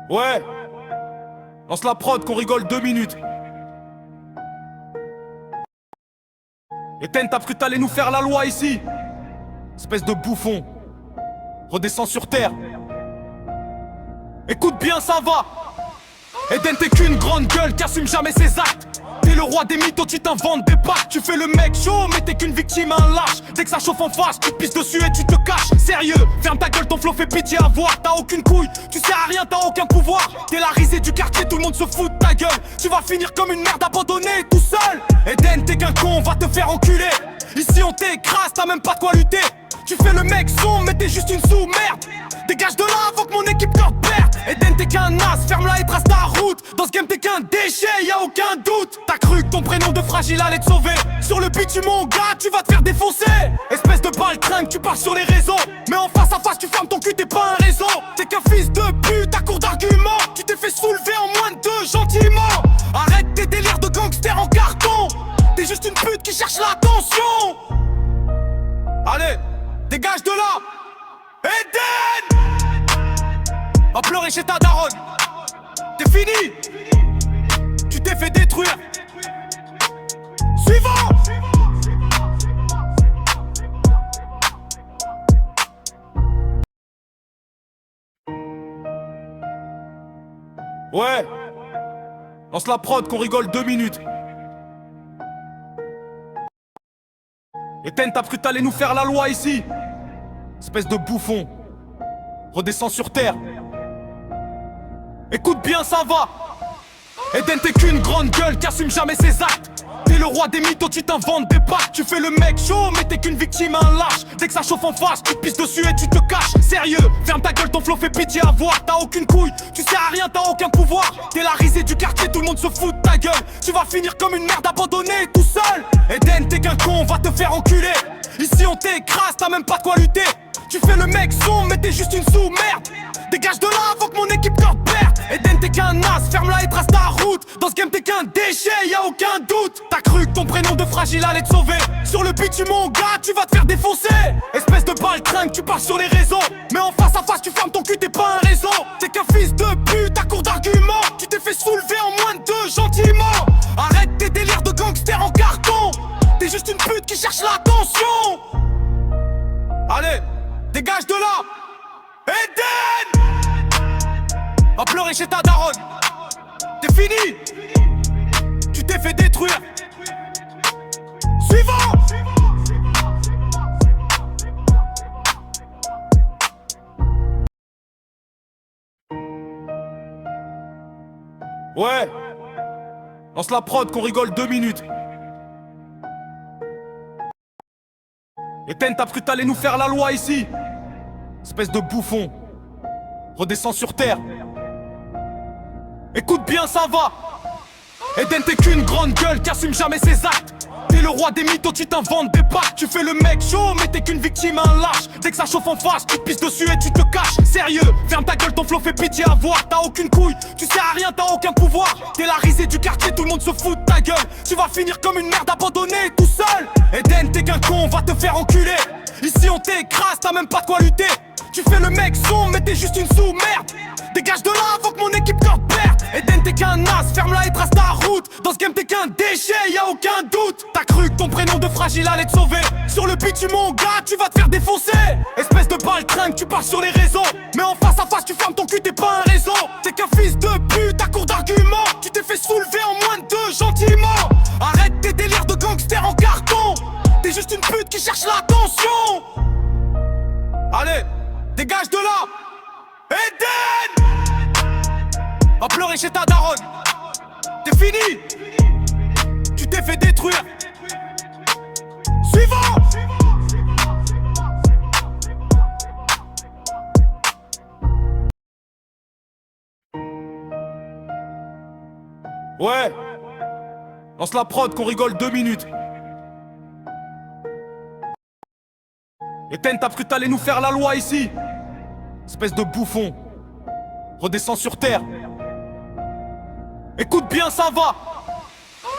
Ouais, lance la prod qu'on rigole 2 minutes. Etienne, t'as cru t'allais nous faire la loi ici? Espèce de bouffon. Redescends sur terre. Écoute bien, ça va. Eden, t'es qu'une grande gueule qui assume jamais ses actes. T'es le roi des mythos, tu t'inventes des packs. Tu fais le mec chaud, mais t'es qu'une victime, un lâche. Dès que ça chauffe en face, tu te pisses dessus et tu te caches. Sérieux, ferme ta gueule, ton flow fait pitié à voir. T'as aucune couille, tu sais à rien, t'as aucun pouvoir. T'es la risée du quartier, tout le monde se fout de ta gueule. Tu vas finir comme une merde abandonnée, tout seul. Eden, t'es qu'un con, on va te faire enculer. Ici on t'écrase, t'as même pas de quoi lutter. Tu fais le mec sombre, mais t'es juste une sous-merde. Dégage de là avant que mon équipe te perde. Eden, t'es qu'un as, ferme-la et trace ta route. Dans ce game t'es qu'un déchet, y'a aucun doute. T'as cru que ton prénom de fragile allait te sauver. Sur le beat tu mon gars, tu vas te faire défoncer. Espèce de baltringue, tu pars sur les réseaux. Mais en face à face tu fermes ton cul, t'es pas un réseau. T'es qu'un fils de pute à court d'arguments. Tu t'es fait soulever en moins de 2 gentiment. Arrête tes délires de gangster en carton. T'es juste une pute qui cherche l'attention. Allez, dégage de là. Eden, va pleurer chez ta daronne. T'es fini. Tu t'es fait détruire. Suivant. Ouais, lance la prod qu'on rigole 2 minutes. Etienne, t'as cru t'allais nous faire la loi ici? Espèce de bouffon. Redescends sur terre. Écoute bien, ça va. Eden, t'es qu'une grande gueule qui assume jamais ses actes. T'es le roi des mythos, tu t'inventes des packs. Tu fais le mec chaud, mais t'es qu'une victime, un lâche. Dès que ça chauffe en face, tu te pisses dessus et tu te caches. Sérieux, ferme ta gueule, ton flow fait pitié à voir. T'as aucune couille, tu sais à rien, t'as aucun pouvoir. T'es la risée du quartier, tout le monde se fout de ta gueule. Tu vas finir comme une merde abandonnée, tout seul. Eden, t'es qu'un con, on va te faire enculer. Ici on t'écrase, t'as même pas de quoi lutter. Tu fais le mec sombre, mais t'es juste une sous-merde. Dégage de là avant que mon équipe te perde. Eden, t'es qu'un as, ferme-la et trace ta route. Dans ce game t'es qu'un déchet, y'a aucun doute. T'as cru que ton prénom de fragile allait te sauver. Sur le beat tu mon gars, tu vas te faire défoncer. Espèce de baltringue, tu pars sur les réseaux. Mais en face à face tu fermes ton cul, t'es pas un réseau. T'es qu'un fils de pute à court d'arguments. Tu t'es fait soulever en moins de 2 gentiment. Arrête tes délires de gangster en carton. T'es juste une pute qui cherche l'attention. Allez, dégage de là. Eden, va pleurer chez ta daronne. T'es fini. Tu t'es fait détruire. Suivant. Ouais, lance la prod qu'on rigole 2 minutes. Etienne, t'as cru t'allais nous faire la loi ici? Espèce de bouffon. Redescends sur terre. Écoute bien, ça va. Eden, t'es qu'une grande gueule qui assume jamais ses actes. T'es le roi des mythos, tu t'inventes des packs. Tu fais le mec chaud, mais t'es qu'une victime, un lâche. Dès que ça chauffe en face, tu te pisses dessus et tu te caches. Sérieux, ferme ta gueule, ton flow fait pitié à voir. T'as aucune couille, tu sais à rien, t'as aucun pouvoir. T'es la risée du quartier, tout le monde se fout de ta gueule. Tu vas finir comme une merde abandonnée, tout seul. Eden, t'es qu'un con, on va te faire enculer. Ici on t'écrase, t'as même pas de quoi lutter. Tu fais le mec sombre, mais t'es juste une sous-merde. Dégage de là avant que mon équipe te perde. Eden, t'es qu'un as, ferme-la et trace ta route. Dans ce game t'es qu'un déchet, y'a aucun doute. T'as cru que ton prénom de fragile allait te sauver. Sur le beat tu mon gars, tu vas te faire défoncer. Espèce de baltringue, tu pars sur les réseaux. Mais en face à face tu fermes ton cul, t'es pas un réseau. T'es qu'un fils de pute à court d'arguments. Tu t'es fait soulever en moins de 2 gentiment. Arrête tes délires de gangster en carton. T'es juste une pute qui cherche l'attention. Allez, dégage de là. Eden, va pleurer chez ta daronne. T'es fini. Tu t'es fait détruire. Suivant. Ouais, lance la prod qu'on rigole 2 minutes. Etienne, t'as cru t'allais nous faire la loi ici? Espèce de bouffon. Redescends sur terre. Écoute bien, ça va.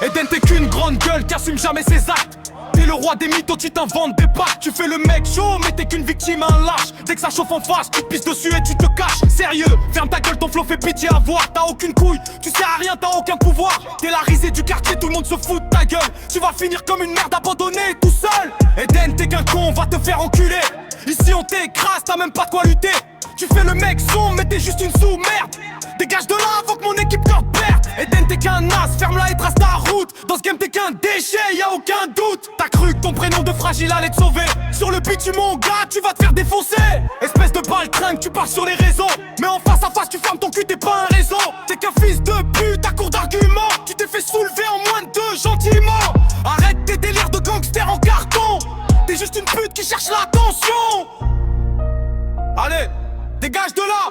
Eden, t'es qu'une grande gueule qui assume jamais ses actes. T'es le roi des mythos, tu t'inventes des packs. Tu fais le mec chaud, mais t'es qu'une victime, un lâche. Dès que ça chauffe en face, tu te pisses dessus et tu te caches. Sérieux, ferme ta gueule, ton flow fait pitié à voir. T'as aucune couille, tu sais à rien, t'as aucun pouvoir. T'es la risée du quartier, tout le monde se fout de ta gueule. Tu vas finir comme une merde abandonnée, tout seul. Eden, t'es qu'un con, on va te faire enculer. Ici on t'écrase, t'as même pas de quoi lutter. Tu fais le mec sombre, mais t'es juste une sous-merde. Dégage de là avant que mon équipe te perde. Eden, t'es qu'un as, ferme-la et trace ta route. Dans ce game t'es qu'un déchet, y'a aucun doute. T'as cru que ton prénom de fragile allait te sauver. Sur le beat tu mon gars, tu vas te faire défoncer. Espèce de baltringue, tu pars sur les réseaux. Mais en face à face tu fermes ton cul, t'es pas un réseau. T'es qu'un fils de pute à court d'arguments. Tu t'es fait soulever en moins de deux gentiment. Arrête tes délires de gangster en carton. T'es juste une pute qui cherche l'attention. Allez, dégage de là.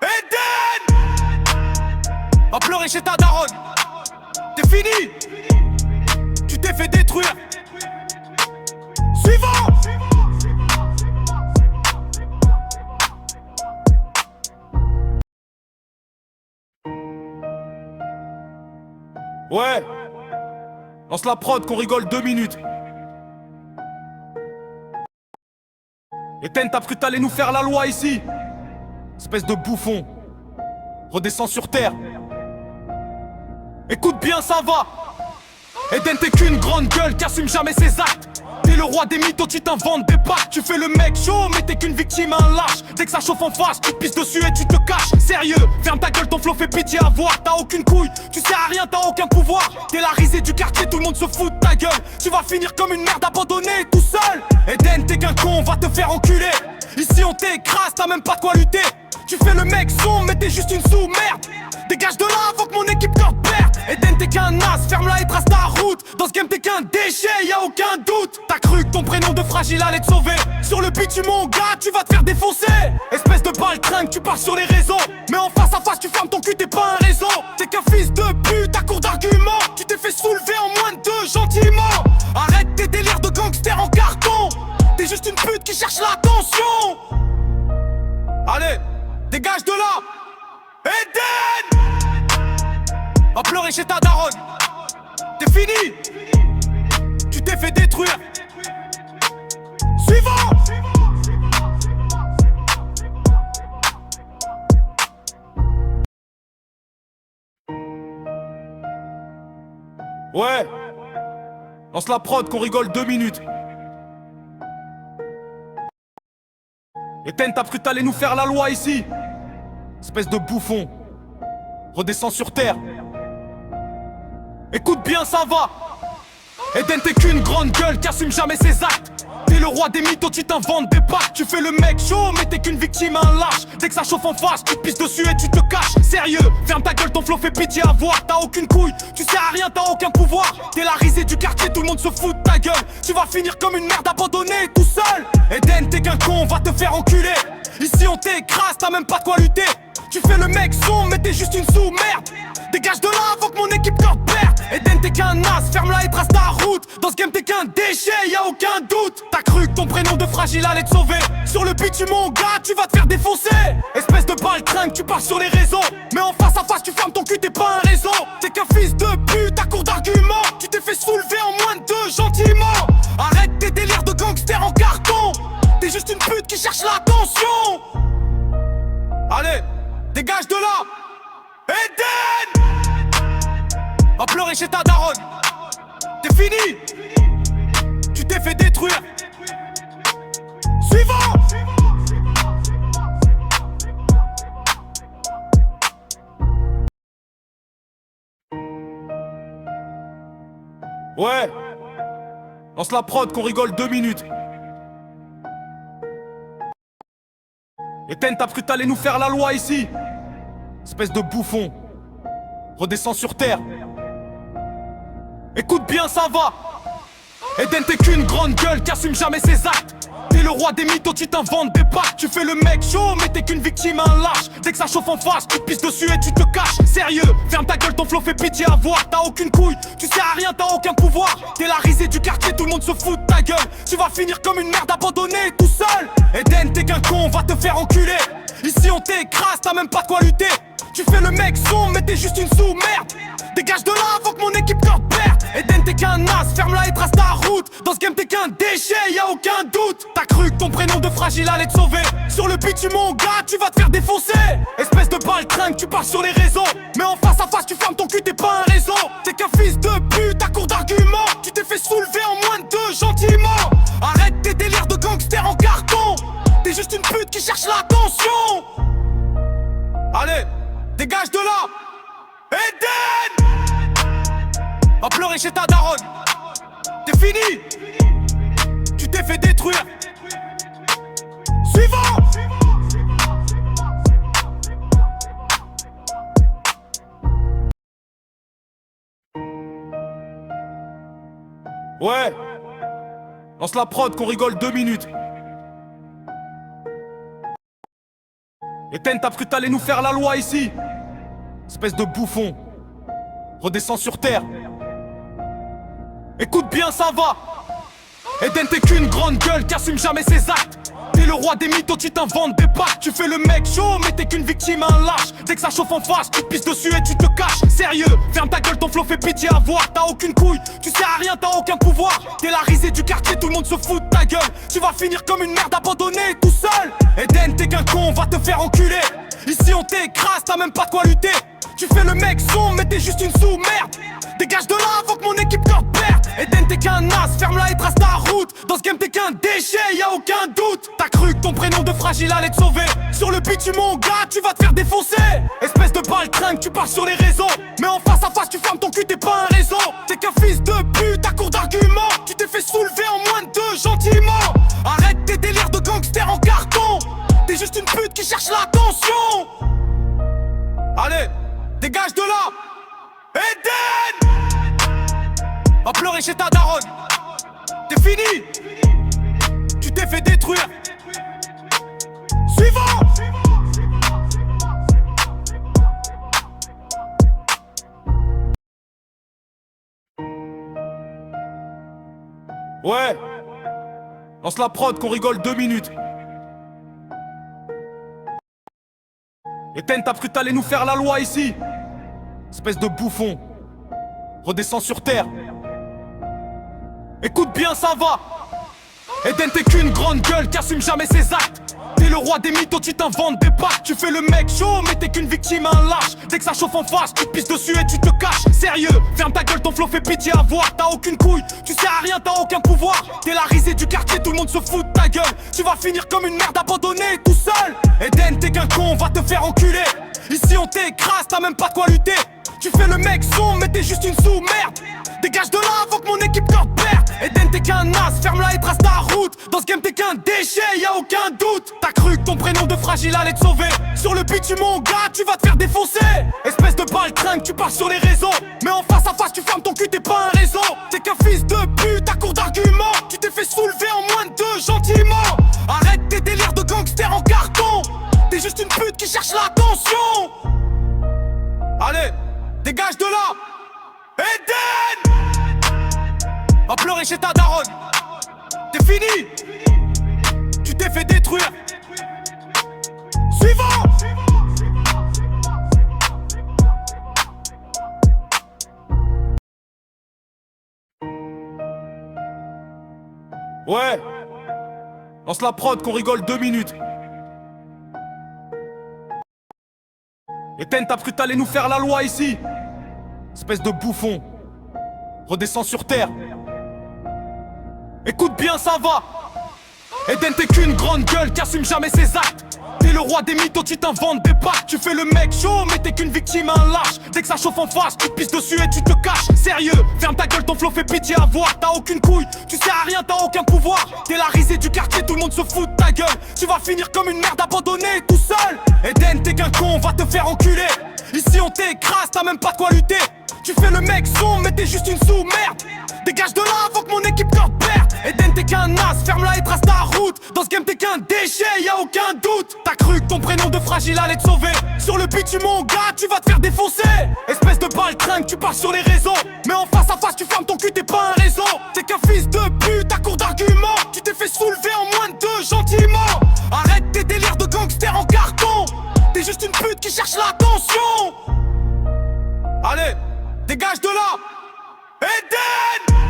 Eden, va pleurer chez ta daronne. T'es fini. Tu t'es fait détruire. Suivant. Ouais. Lance la prod qu'on rigole 2 minutes. Eden, t'as cru t'allais nous faire la loi ici. Espèce de bouffon. Redescends sur terre. Écoute bien, ça va. Eden, t'es qu'une grande gueule qui assume jamais ses actes. T'es le roi des mythos, tu t'inventes des packs. Tu fais le mec chaud, mais t'es qu'une victime, un lâche. Dès que ça chauffe en face, tu te pisses dessus et tu te caches. Sérieux, ferme ta gueule, ton flow fait pitié à voir. T'as aucune couille, tu sais à rien, t'as aucun pouvoir. T'es la risée du quartier, tout le monde se fout de ta gueule. Tu vas finir comme une merde abandonnée, tout seul. Eden, t'es qu'un con, on va te faire enculer. Ici on t'écrase, t'as même pas de quoi lutter. Tu fais le mec sombre, mais t'es juste une sous-merde. Dégage de là avant que mon équipe te perde. Eden, t'es qu'un as, ferme-la et trace ta route. Dans ce game t'es qu'un déchet, y'a aucun doute. T'as cru que ton prénom de fragile allait te sauver. Sur le beat tu mon gars, tu vas te faire défoncer. Espèce de baltringue, tu pars sur les réseaux. Mais en face à face tu fermes ton cul, t'es pas un réseau. T'es qu'un fils de pute à court d'arguments. Tu t'es fait soulever en moins de deux gentiment. Arrête tes délires de gangster en carton. T'es juste une pute qui cherche l'attention. Allez, dégage de là. Eden, va pleurer chez ta daronne. T'es fini. Tu t'es fait détruire. Suivant. Ouais. Lance la prod qu'on rigole 2 minutes. Eden, t'as cru t'allais nous faire la loi ici. Espèce de bouffon. Redescends sur terre. Écoute bien, ça va. Eden, t'es qu'une grande gueule qui assume jamais ses actes. T'es le roi des mythos, tu t'inventes des packs. Tu fais le mec chaud, mais t'es qu'une victime, un lâche. Dès que ça chauffe en face, tu te pisses dessus et tu te caches. Sérieux, ferme ta gueule, ton flow fait pitié à voir. T'as aucune couille, tu sais à rien, t'as aucun pouvoir. T'es la risée du quartier, tout le monde se fout de ta gueule. Tu vas finir comme une merde abandonnée, tout seul. Eden, t'es qu'un con, on va te faire enculer. Ici on t'écrase, t'as même pas de quoi lutter. Tu fais le mec sombre, mais t'es juste une sous-merde. Dégage de là avant que mon équipe te perde. Eden, t'es qu'un as, ferme-la et trace ta route. Dans ce game t'es qu'un déchet, y'a aucun doute. T'as cru que ton prénom de fragile allait te sauver. Sur le beat tu mon gars, tu vas te faire défoncer. Espèce de baltringue, tu pars sur les réseaux. Mais en face à face tu fermes ton cul, t'es pas un réseau. T'es qu'un fils de pute à court d'arguments. Tu t'es fait soulever en moins de deux gentiment. Arrête tes délires de gangster en carton. T'es juste une pute qui cherche l'attention. Allez, dégage de là. Eden, va pleurer chez ta daronne. T'es fini. Tu t'es fait détruire. Suivant. Ouais. Lance la prod qu'on rigole 2 minutes. Eden, t'as cru t'allais nous faire la loi ici. Espèce de bouffon. Redescends sur terre. Écoute bien, ça va. Eden, t'es qu'une grande gueule qui assume jamais ses actes. T'es le roi des mythos, tu t'inventes des packs. Tu fais le mec chaud, mais t'es qu'une victime, un lâche. Dès que ça chauffe en face, tu te pisses dessus et tu te caches. Sérieux, ferme ta gueule, ton flow fait pitié à voir. T'as aucune couille, tu sais à rien, t'as aucun pouvoir. T'es la risée du quartier, tout le monde se fout de ta gueule. Tu vas finir comme une merde abandonnée, tout seul. Eden, t'es qu'un con, on va te faire enculer. Ici on t'écrase, t'as même pas de quoi lutter. Tu fais le mec sombre, mais t'es juste une sous-merde. Dégage de là avant que mon équipe te perde. Eden, t'es qu'un as, ferme-la et trace ta route. Dans ce game t'es qu'un déchet, y'a aucun doute. T'as cru que ton prénom de fragile allait te sauver. Sur le beat tu mon gars, tu vas te faire défoncer. Espèce de baltringue, tu pars sur les réseaux. Mais en face à face tu fermes ton cul, t'es pas un réseau. T'es qu'un fils de pute à court d'arguments. Tu t'es fait soulever en moins de deux gentiment. Arrête tes délires de gangster en carton. T'es juste une pute qui cherche l'attention. Allez, dégage de là. Eden, va pleurer chez ta daronne. T'es fini. Tu t'es fait détruire. Suivant. Ouais. Lance la prod qu'on rigole 2 minutes. Etienne, t'as cru t'allais nous faire la loi ici. Espèce de bouffon. Redescends sur terre. Écoute bien, ça va. Eden, t'es qu'une grande gueule qui assume jamais ses actes. T'es le roi des mythos, tu t'inventes des packs. Tu fais le mec chaud, mais t'es qu'une victime, un lâche. Dès que ça chauffe en face, tu te pisses dessus et tu te caches. Sérieux, ferme ta gueule, ton flow fait pitié à voir. T'as aucune couille, tu sais à rien, t'as aucun pouvoir. T'es la risée du quartier, tout le monde se fout de ta gueule. Tu vas finir comme une merde abandonnée, tout seul. Eden, t'es qu'un con, on va te faire enculer. Ici on t'écrase, t'as même pas de quoi lutter. Tu fais le mec sombre, mais t'es juste une sous-merde. Dégage de là avant que mon équipe te perde. Eden, t'es qu'un as, ferme-la et trace ta route. Dans ce game t'es qu'un déchet, y'a aucun doute. T'as cru que ton prénom de fragile allait te sauver. Sur le beat tu mon gars, tu vas te faire défoncer. Espèce de baltringue, tu pars sur les réseaux. Mais en face à face tu fermes ton cul, t'es pas un réseau. T'es qu'un fils de pute à court d'arguments. Tu t'es fait soulever en moins de deux gentiment. Arrête tes délires de gangster en carton. T'es juste une pute qui cherche l'attention. Allez, dégage de là. Eden, va pleurer chez ta daronne. T'es fini. Tu t'es fait détruire. Suivant. Ouais. Lance la prod qu'on rigole 2 minutes. Etienne, t'as cru t'allais nous faire la loi ici. Espèce de bouffon. Redescends sur terre. Écoute bien, ça va. Eden, t'es qu'une grande gueule qui assume jamais ses actes. T'es le roi des mythos, tu t'inventes des packs. Tu fais le mec chaud, mais t'es qu'une victime, un lâche. Dès que ça chauffe en face, tu te pisses dessus et tu te caches. Sérieux, ferme ta gueule, ton flow fait pitié à voir. T'as aucune couille, tu sais à rien, t'as aucun pouvoir. T'es la risée du quartier, tout le monde se fout de ta gueule. Tu vas finir comme une merde abandonnée, tout seul. Eden, t'es qu'un con, on va te faire enculer. Ici on t'écrase, t'as même pas de quoi lutter. Tu fais le mec sombre, mais t'es juste une sous-merde. Dégage de là avant que mon équipe te perde. Eden, t'es qu'un as, ferme-la et trace ta route. Dans ce game t'es qu'un déchet, y'a aucun doute. T'as cru que ton prénom de fragile allait te sauver. Sur le beat tu mon gars, tu vas te faire défoncer. Espèce de baltringue, tu pars sur les réseaux. Mais en face à face tu fermes ton cul, t'es pas un réseau. T'es qu'un fils de pute à court d'arguments. Tu t'es fait soulever en moins de deux gentiment. Arrête tes délires de gangster en carton. T'es juste une pute qui cherche l'attention. Allez, dégage de là. Eden, va pleurer chez ta daronne. T'es fini. Tu t'es fait détruire. Suivant. Ouais. Lance la prod qu'on rigole 2 minutes. Etienne, t'as cru t'allais nous faire la loi ici. Espèce de bouffon. Redescends sur terre. Écoute bien, ça va. Eden, t'es qu'une grande gueule qui assume jamais ses actes. T'es le roi des mythos, tu t'inventes des packs. Tu fais le mec chaud, mais t'es qu'une victime, un lâche. Dès que ça chauffe en face, tu te pisses dessus et tu te caches. Sérieux, ferme ta gueule, ton flow fait pitié à voir. T'as aucune couille, tu sais à rien, t'as aucun pouvoir. T'es la risée du quartier, tout le monde se fout de ta gueule. Tu vas finir comme une merde abandonnée, tout seul. Eden, t'es qu'un con, on va te faire enculer. Ici on t'écrase, t'as même pas de quoi lutter. Tu fais le mec sombre, mais t'es juste une sous-merde. Dégage de là avant que mon équipe te perde. Eden, t'es qu'un as, ferme-la et trace ta route. Dans ce game t'es qu'un déchet, y'a aucun doute. T'as cru que ton prénom de fragile allait te sauver. Sur le beat tu mon gars, tu vas te faire défoncer. Espèce de baltringue, tu pars sur les réseaux. Mais en face à face tu fermes ton cul, t'es pas un réseau. T'es qu'un fils de pute à court d'arguments. Tu t'es fait soulever en moins de deux gentiment. Arrête tes délires de gangster en carton. T'es juste une pute qui cherche l'attention. Allez, dégage de là. Eden,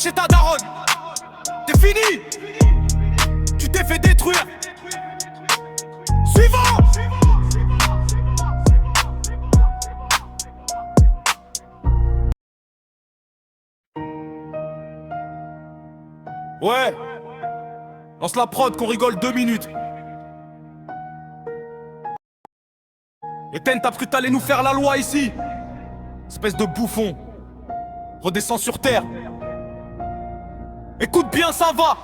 chez ta daronne. T'es fini. Tu t'es fait détruire. Suivant. Ouais. Lance la prod qu'on rigole 2 minutes. Etienne, t'as cru t'allais nous faire la loi ici? Espèce de bouffon. Redescends sur terre. Écoute bien, ça va.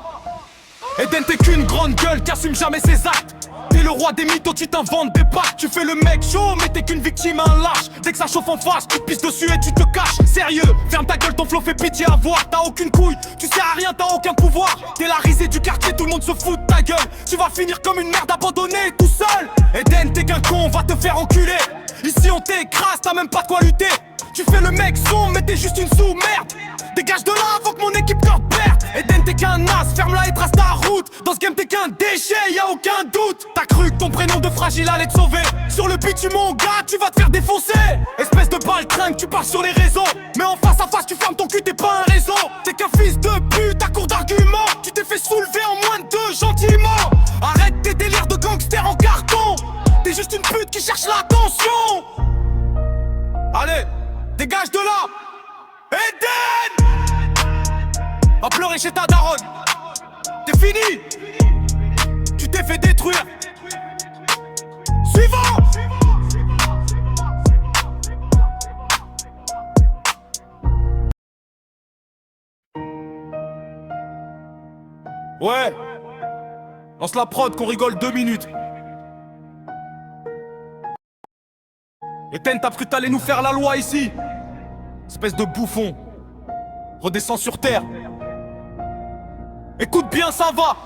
Eden, t'es qu'une grande gueule qui assume jamais ses actes. T'es le roi des mythos, tu t'inventes des packs. Tu fais le mec chaud, mais t'es qu'une victime, un lâche. Dès que ça chauffe en face, tu te pisses dessus et tu te caches. Sérieux, ferme ta gueule, ton flow fait pitié à voir. T'as aucune couille, tu sais à rien, t'as aucun pouvoir. T'es la risée du quartier, tout le monde se fout de ta gueule. Tu vas finir comme une merde abandonnée, tout seul. Eden, t'es qu'un con, on va te faire enculer. Ici on t'écrase, t'as même pas de quoi lutter. Tu fais le mec sombre, mais t'es juste une sous-merde. Dégage de là avant que mon équipe te perde. Eden, t'es qu'un as, ferme-la et trace ta route. Dans ce game t'es qu'un déchet, y'a aucun doute. T'as cru que ton prénom de fragile allait te sauver. Sur le bitume mon gars, tu vas te faire défoncer. Espèce de baltringue, tu parles sur les réseaux. Mais en face à face tu fermes ton cul, t'es pas un réseau. T'es qu'un fils de pute à court d'arguments. Tu t'es fait soulever en moins de 2 gentiment. Arrête tes délires de gangster en carton. T'es juste une pute qui cherche l'attention. Allez, dégage de là. Eden, va pleurer chez ta daronne. T'es fini. Tu t'es fait détruire. Suivant. Ouais. Lance la prod qu'on rigole 2 minutes. Etienne, t'as cru t'allais nous faire la loi ici? Espèce de bouffon. Redescends sur terre. Écoute bien, ça va.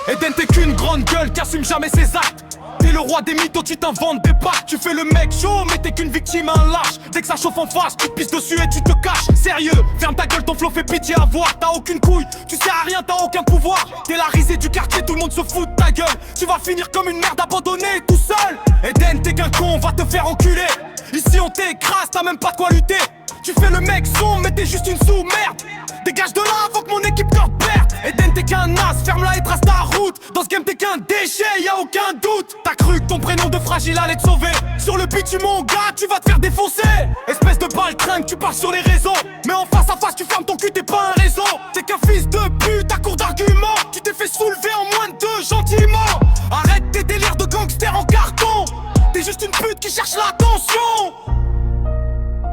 Eden, t'es qu'une grande gueule qui assume jamais ses actes. T'es le roi des mythos, tu t'inventes des packs. Tu fais le mec chaud, mais t'es qu'une victime, un lâche. Dès que ça chauffe en face, tu te pisses dessus et tu te caches. Sérieux, ferme ta gueule, ton flow fait pitié à voir. T'as aucune couille, tu sais à rien, t'as aucun pouvoir. T'es la risée du quartier, tout le monde se fout de ta gueule. Tu vas finir comme une merde abandonnée, tout seul. Eden, t'es qu'un con, on va te faire enculer. Ici on t'écrase, t'as même pas de quoi lutter. Tu fais le mec sombre, mais t'es juste une sous-merde. Dégage de là avant que mon équipe te perde. Eden, t'es qu'un as, ferme-la et trace ta route. Dans ce game t'es qu'un déchet, y'a aucun doute. T'as cru que ton prénom de fragile allait te sauver. Sur le bitume mon gars, tu vas te faire défoncer. Espèce de baltringue, tu parles sur les réseaux. Mais en face à face tu fermes ton cul, t'es pas un réseau. T'es qu'un fils de pute à court d'arguments. Tu t'es fait soulever en moins de 2 gentiment. Arrête tes délires de gangster en carton. T'es juste une pute qui cherche l'attention.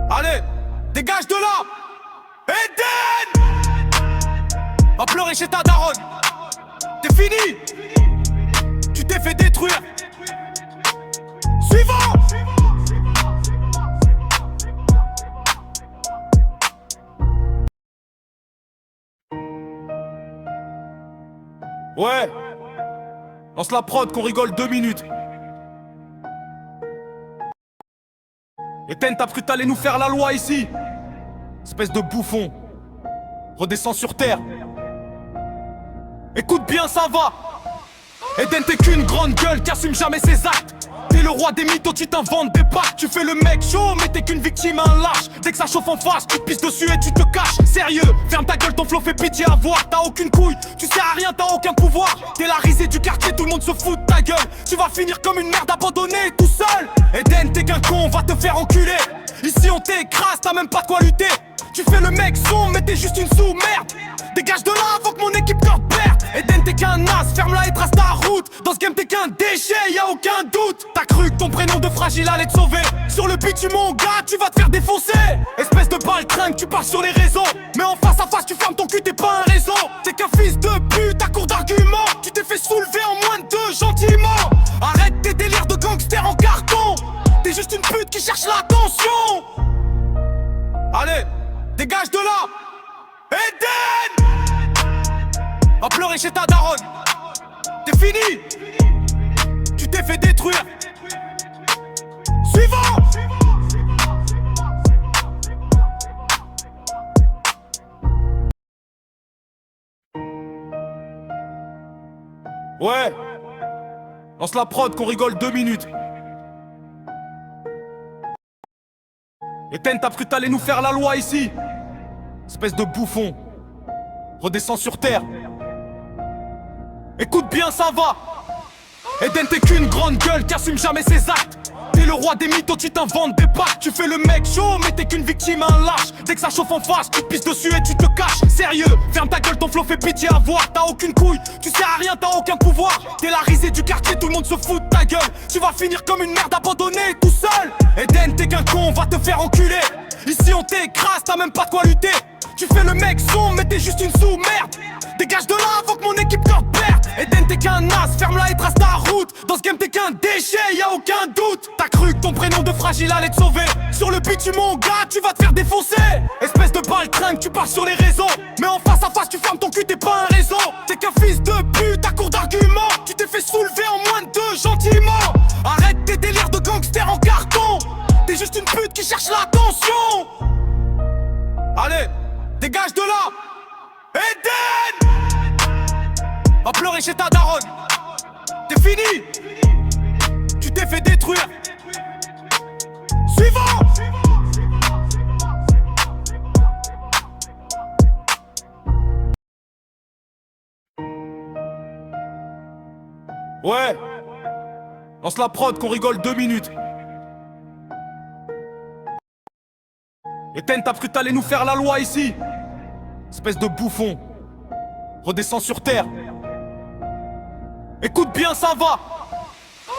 Allez, dégage de là. Eden, va pleurer chez ta daronne. T'es fini. Tu t'es fait détruire. Suivant. Ouais. Lance la prod qu'on rigole 2 minutes. Etienne, t'as cru t'allais nous faire la loi ici? Espèce de bouffon. Redescends sur terre. Écoute bien, ça va. Eden, t'es qu'une grande gueule qui assume jamais ses actes. T'es le roi des mythos, tu t'inventes des packs. Tu fais le mec chaud, mais t'es qu'une victime, un lâche. Dès que ça chauffe en face, tu te pisses dessus et tu te caches. Sérieux, ferme ta gueule, ton flow fait pitié à voir. T'as aucune couille, tu sais à rien, t'as aucun pouvoir. T'es la risée du quartier, tout le monde se fout de ta gueule. Tu vas finir comme une merde abandonnée, tout seul. Eden, t'es qu'un con, on va te faire enculer. Ici on t'écrase, t'as même pas de quoi lutter. Tu fais le mec sombre, mais t'es juste une sous-merde. Dégage de là avant que mon équipe te perde. Eden, t'es qu'un as, ferme-la et trace ta route. Dans ce game t'es qu'un déchet, y'a aucun doute. T'as cru que ton prénom de fragile allait te sauver. Sur le bitume mon gars, tu vas te faire défoncer. Espèce de baltringue, tu parles sur les réseaux. Mais en face à face tu fermes ton cul, t'es pas un réseau. T'es qu'un fils de pute à court d'arguments. Tu t'es fait soulever en moins de 2 gentiment. Arrête tes délires de gangster en carton. T'es juste une pute qui cherche l'attention. Allez, dégage de là. Eden, va pleurer chez ta daronne. T'es fini. Tu t'es fait détruire. Suivant. Ouais. Lance la prod qu'on rigole 2 minutes. Etienne, t'as cru t'allais nous faire la loi ici? Espèce de bouffon. redescends sur terre. Écoute bien, ça va. Eden, t'es qu'une grande gueule qui assume jamais ses actes. T'es le roi des mythos, tu t'inventes des packs. Tu fais le mec chaud, mais t'es qu'une victime, un lâche. Dès que ça chauffe en face, tu te pisses dessus et tu te caches. Sérieux, ferme ta gueule, ton flow fait pitié à voir. T'as aucune couille, tu sais à rien, t'as aucun pouvoir. T'es la risée du quartier, tout le monde se fout de ta gueule. Tu vas finir comme une merde abandonnée, tout seul. Eden, t'es qu'un con, on va te faire enculer. Ici on t'écrase, t'as même pas de quoi lutter. Tu fais le mec sombre, mais t'es juste une sous-merde. Dégage de là avant que mon équipe te perde. Eden, t'es qu'un as, ferme-la et trace ta route. Dans ce game t'es qu'un déchet, y'a aucun doute. T'as cru que ton prénom de fragile allait te sauver. Sur le bitume mon gars, tu vas te faire défoncer. Espèce de baltringue, tu pars sur les réseaux. Mais en face à face tu fermes ton cul, t'es pas un réseau. T'es qu'un fils de pute à court d'arguments. Tu t'es fait soulever en moins de deux gentiment. Arrête tes délires de gangster en carton. T'es juste une pute qui cherche l'attention. Allez, dégage de là. Eden, va pleurer chez ta daronne. T'es fini. Tu t'es fait détruire. Suivant. Ouais. Lance la prod qu'on rigole 2 minutes. Eden, t'as cru que t'allais nous faire la loi ici. Espèce de bouffon. Redescends sur terre. Écoute bien, ça va.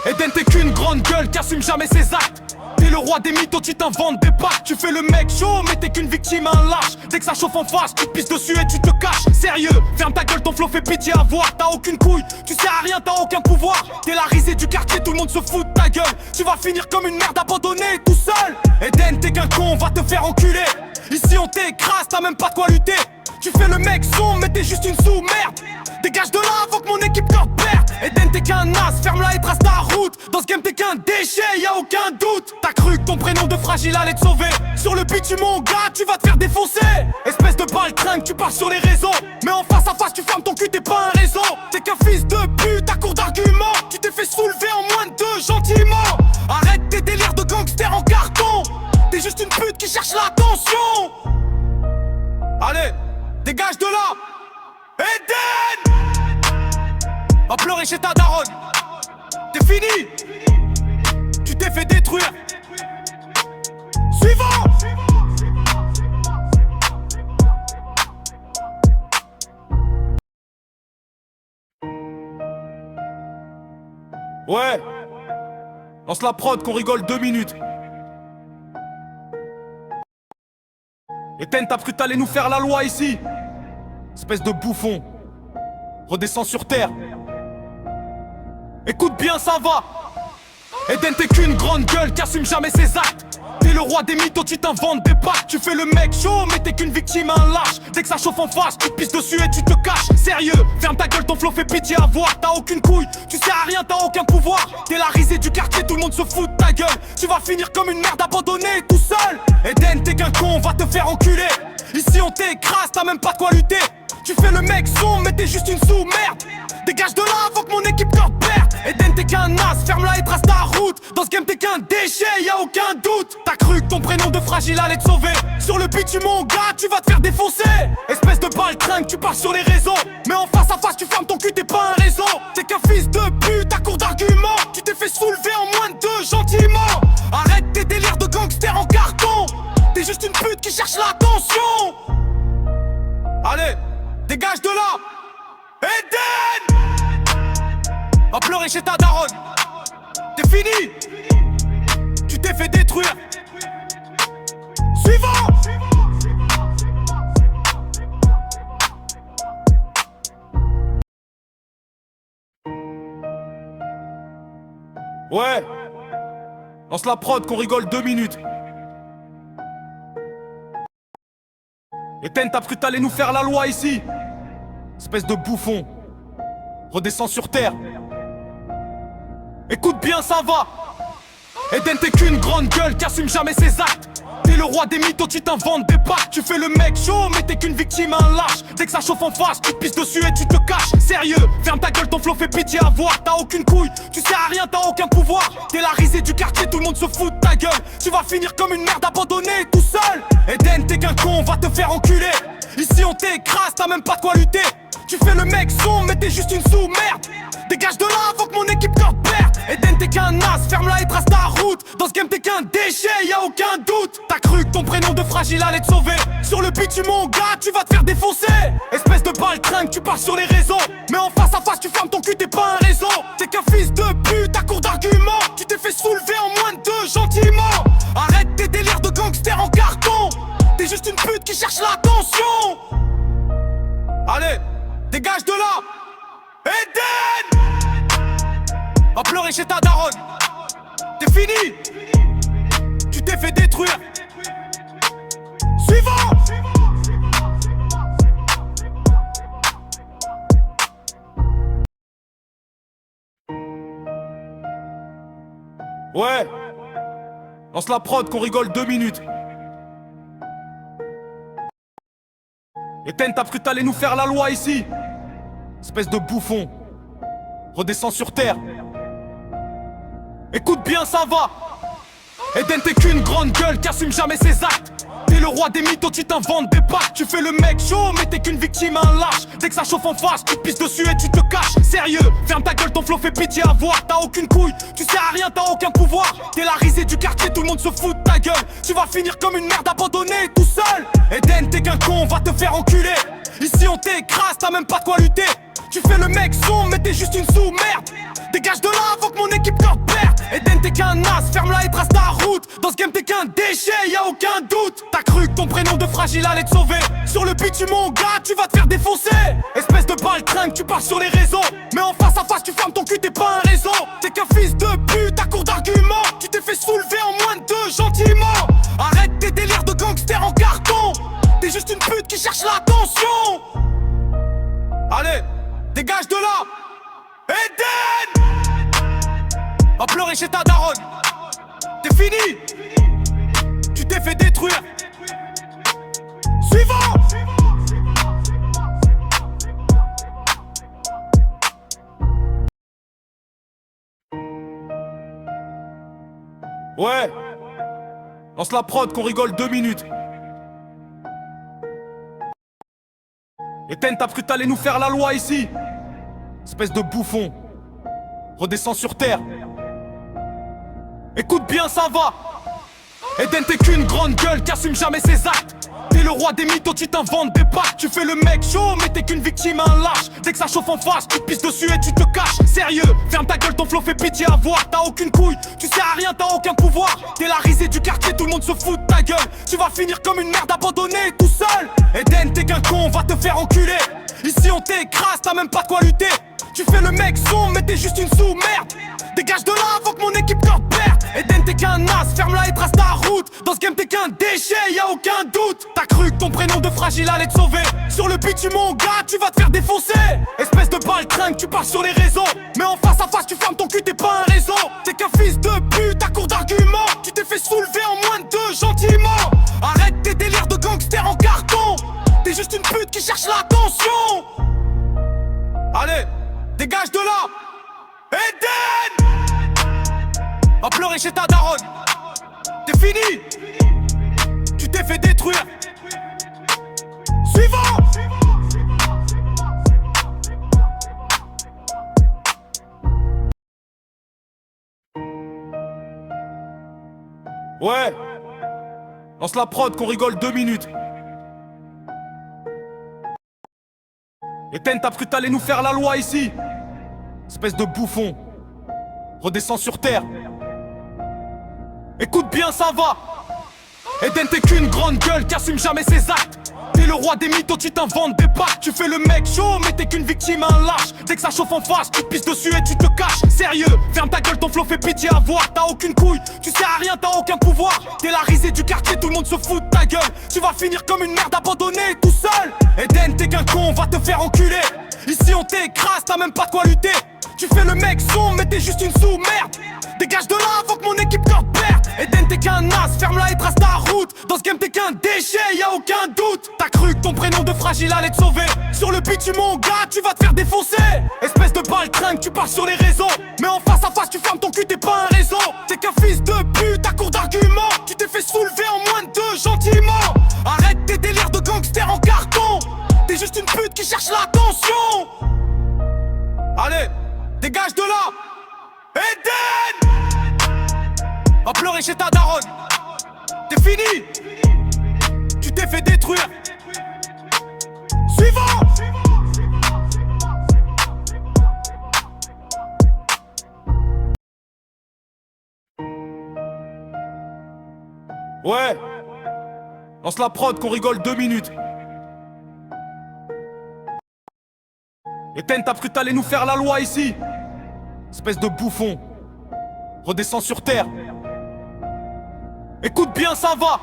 Eden, t'es qu'une grande gueule qui assume jamais ses actes. T'es le roi des mythos, tu t'inventes des packs. Tu fais le mec chaud, mais t'es qu'une victime, un lâche. Dès que ça chauffe en face, tu te pisses dessus et tu te caches. Sérieux, ferme ta gueule, ton flow fait pitié à voir. T'as aucune couille, tu sais à rien, t'as aucun pouvoir. T'es la risée du quartier, tout le monde se fout de ta gueule. Tu vas finir comme une merde abandonnée, tout seul. Eden, t'es qu'un con, on va te faire enculer. Ici on t'écrase, t'as même pas de quoi lutter. Tu fais le mec sombre, mais t'es juste une sous-merde. Dégage de là avant que mon équipe te perde. Eden, t'es qu'un as, ferme-la et trace ta route. Dans ce game t'es qu'un déchet, y'a aucun doute. T'as cru que ton prénom de fragile allait te sauver. Sur le bitume mon gars, tu vas te faire défoncer. Espèce de baltringue, tu pars sur les réseaux. Mais en face à face tu fermes ton cul, t'es pas un réseau. T'es qu'un fils de pute à court d'arguments. Tu t'es fait soulever en moins de deux gentiment. Arrête tes délires de gangster en carton. T'es juste une pute qui cherche l'attention. Allez, dégage de là. Eden, va pleurer chez ta daronne. T'es fini. Tu t'es fait détruire. Suivant. Ouais. Lance la prod qu'on rigole 2 minutes. Eden, t'as cru que t'allais nous faire la loi ici. Espèce de bouffon. Redescends sur terre. Écoute bien, ça va. Eden, t'es qu'une grande gueule qui assume jamais ses actes. T'es le roi des mythos, tu t'inventes des packs. Tu fais le mec chaud, mais t'es qu'une victime, un lâche. Dès que ça chauffe en face, tu te pisses dessus et tu te caches. Sérieux, ferme ta gueule, ton flow fait pitié à voir. T'as aucune couille, tu sais à rien, t'as aucun pouvoir. T'es la risée du quartier, tout le monde se fout de ta gueule. Tu vas finir comme une merde abandonnée, tout seul. Eden, t'es qu'un con, on va te faire enculer. Ici on t'écrase, t'as même pas de quoi lutter. Tu fais le mec sombre, mais t'es juste une sous-merde. Dégage de là avant que mon équipe te perde. Eden, t'es qu'un as, ferme-la et trace ta route. Dans ce game t'es qu'un déchet, y'a aucun doute. T'as cru que ton prénom de fragile allait te sauver. Sur le bitume mon gars, tu vas te faire défoncer. Espèce de baltringue, tu pars sur les réseaux. Mais en face à face tu fermes ton cul, t'es pas un réseau. T'es qu'un fils de pute à court d'arguments. Tu t'es fait soulever en moins de deux gentiment. Arrête tes délires de gangster en carton. T'es juste une pute qui cherche l'attention. Allez, dégage de là. Eden, va pleurer chez ta daronne. T'es fini. Tu t'es fait détruire. Suivant. Ouais. Lance la prod qu'on rigole 2 minutes. Eden, t'as cru que t'allais nous faire la loi ici. Espèce de bouffon. Redescends sur terre. Écoute bien, ça va. Eden, t'es qu'une grande gueule qui assume jamais ses actes. T'es le roi des mythos, tu t'inventes des packs. Tu fais le mec chaud, mais t'es qu'une victime, un lâche. Dès que ça chauffe en face, tu te pisses dessus et tu te caches. Sérieux, ferme ta gueule, ton flow fait pitié à voir. T'as aucune couille, tu sais à rien, t'as aucun pouvoir. T'es la risée du quartier, tout le monde se fout de ta gueule. Tu vas finir comme une merde abandonnée, tout seul. Eden, t'es qu'un con, on va te faire enculer. Ici on t'écrase, t'as même pas de quoi lutter. Tu fais le mec sombre mais t'es juste une sous-merde. Dégage de là avant que mon équipe te perde. Eden t'es qu'un as, ferme-la et trace ta route. Dans ce game t'es qu'un déchet, y'a aucun doute. T'as cru que ton prénom de fragile allait te sauver. Sur le bitume mon gars, tu vas te faire défoncer. Espèce de baltringue, tu pars sur les réseaux. Mais en face à face tu fermes ton cul, t'es pas un réseau. T'es qu'un fils de pute à court d'arguments. Tu t'es fait soulever en moins de deux gentiment. Arrête tes délires de gangster en carton. T'es juste une pute qui cherche l'attention. Allez, dégage de là. Eden! Va pleurer chez ta daronne. T'es fini. Tu t'es fait détruire. Suivant. Ouais. Lance la prod qu'on rigole 2 minutes. Eten, t'as cru que t'allais nous faire la loi ici? Espèce de bouffon. Redescends sur terre. Écoute bien, ça va. Eden, t'es qu'une grande gueule qui assume jamais ses actes. T'es le roi des mythos, tu t'inventes des packs. Tu fais le mec chaud, mais t'es qu'une victime, un lâche. Dès que ça chauffe en face, tu te pisses dessus et tu te caches. Sérieux, ferme ta gueule, ton flow fait pitié à voir. T'as aucune couille, tu sais à rien, t'as aucun pouvoir. T'es la risée du quartier, tout le monde se fout de ta gueule. Tu vas finir comme une merde abandonnée, tout seul. Eden, t'es qu'un con, on va te faire enculer. Ici on t'écrase, t'as même pas de quoi lutter. Tu fais le mec sombre, mais t'es juste une sous-merde. Dégage de là avant que mon équipe te perde. Eden, t'es qu'un as, ferme-la et trace ta route. Dans ce game t'es qu'un déchet, y'a aucun doute. T'as cru que ton prénom de fragile allait te sauver. Sur le bitume mon gars, tu vas te faire défoncer. Espèce de baltringue, tu pars sur les réseaux. Mais en face à face tu fermes ton cul, t'es pas un réseau. T'es qu'un fils de pute à court d'arguments. Tu t'es fait soulever en moins de deux gentiment. Arrête tes délires de gangster en carton. T'es juste une pute qui cherche l'attention. Allez, dégage de là. Eden! Va pleurer chez ta daronne. T'es fini. Tu t'es fait détruire. Suivant. Ouais. Lance la prod qu'on rigole 2 minutes. Eden, t'as cru que t'allais nous faire la loi ici? Espèce de bouffon. Redescends sur terre. Écoute bien, ça va. Eden, t'es qu'une grande gueule qui assume jamais ses actes. T'es le roi des mythos, tu t'inventes des packs. Tu fais le mec chaud, mais t'es qu'une victime, un lâche. Dès que ça chauffe en face, tu te pisses dessus et tu te caches. Sérieux, ferme ta gueule, ton flow fait pitié à voir. T'as aucune couille, tu sais à rien, t'as aucun pouvoir. T'es la risée du quartier, tout le monde se fout de ta gueule. Tu vas finir comme une merde abandonnée, tout seul. Eden, t'es qu'un con, on va te faire enculer. Ici on t'écrase, t'as même pas de quoi lutter. Tu fais le mec sombre, mais t'es juste une sous-merde. Dégage de là avant que mon équipe te perde. Eden, t'es qu'un as, ferme-la et trace ta route. Dans ce game t'es qu'un déchet, y'a aucun doute. T'as cru que ton prénom de fragile allait te sauver. Sur le bitume mon gars, tu vas te faire défoncer. Espèce de baltringue, tu pars sur les réseaux. Mais en face à face tu fermes ton cul, t'es pas un réseau. T'es qu'un fils de pute à court d'arguments. Tu t'es fait soulever en moins de deux gentiment. Arrête tes délires de gangster en carton. T'es juste une pute qui cherche l'attention. Allez, dégage de là. Eden! Va pleurer chez ta daronne. T'es fini. Tu t'es fait détruire. Suivant. Ouais. Lance la prod qu'on rigole 2 minutes. Eden, t'as cru que t'allais nous faire la loi ici? Espèce de bouffon. Redescends sur terre. Écoute bien, ça va. Eden, t'es qu'une grande gueule qui assume jamais ses actes. T'es le roi des mythos, tu t'inventes des packs. Tu fais le mec chaud, mais t'es qu'une victime, un lâche. Dès que ça chauffe en face, tu te pisses dessus et tu te caches. Sérieux, ferme ta gueule, ton flow fait pitié à voir. T'as aucune couille, tu sais à rien, t'as aucun pouvoir. T'es la risée du quartier, tout le monde se fout de ta gueule. Tu vas finir comme une merde abandonnée, tout seul. Eden, t'es qu'un con, on va te faire enculer. Ici on t'écrase, t'as même pas de quoi lutter. Tu fais le mec sombre, mais t'es juste une sous-merde. Dégage de là avant que mon équipe te perde. Eden, t'es qu'un as, ferme-la et trace ta route. Dans ce game t'es qu'un déchet, y'a aucun doute. T'as cru que ton prénom de fragile allait te sauver. Sur le bitume mon gars, tu vas te faire défoncer. Espèce de baltringue, tu pars sur les réseaux. Mais en face à face tu fermes ton cul, t'es pas un réseau. T'es qu'un fils de pute à court d'arguments. Tu t'es fait soulever en moins de deux gentiment. Arrête tes délires de gangster en carton. juste une pute qui cherche l'attention. Allez, dégage de là. Eden, va pleurer chez ta daronne. T'es fini. Tu t'es fait détruire. Suivant. Ouais, lance la prod qu'on rigole 2 minutes. Etienne, t'as cru t'allais nous faire la loi ici? Espèce de bouffon. Redescends sur terre. Écoute bien, ça va.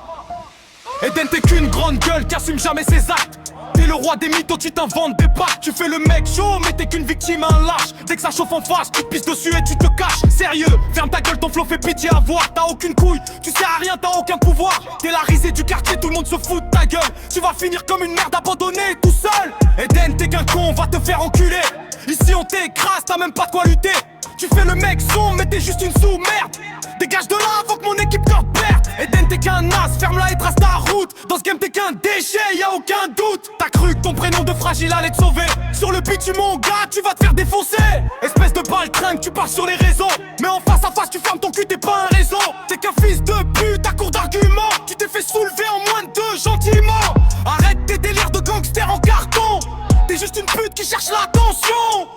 Eden, t'es qu'une grande gueule qui assume jamais ses actes. T'es le roi des mythos, tu t'inventes des packs. Tu fais le mec chaud, mais t'es qu'une victime, un lâche. Dès que ça chauffe en face, tu te pisses dessus et tu te caches. Sérieux, ferme ta gueule, ton flow fait pitié à voir. T'as aucune couille, tu sais à rien, t'as aucun pouvoir. T'es la risée du quartier, tout le monde se fout de ta gueule. Tu vas finir comme une merde abandonnée, tout seul. Eden, t'es qu'un con, on va te faire enculer. Ici on t'écrase, t'as même pas de quoi lutter. Tu fais le mec sombre, mais t'es juste une sous-merde. Dégage de là avant que mon équipe te perde. Eden, t'es qu'un as, ferme-la et trace ta route. Dans ce game t'es qu'un déchet, y'a aucun doute. T'as cru que ton prénom de fragile allait te sauver. Sur le beat tu mon gars, tu vas te faire défoncer. Espèce de baltringue, tu pars sur les réseaux. Mais en face à face tu fermes ton cul, t'es pas un réseau. T'es qu'un fils de pute à court d'arguments. Tu t'es fait soulever en moins de 2 gentiment. Arrête tes délires de gangster en carton. T'es juste une pute qui cherche l'attention.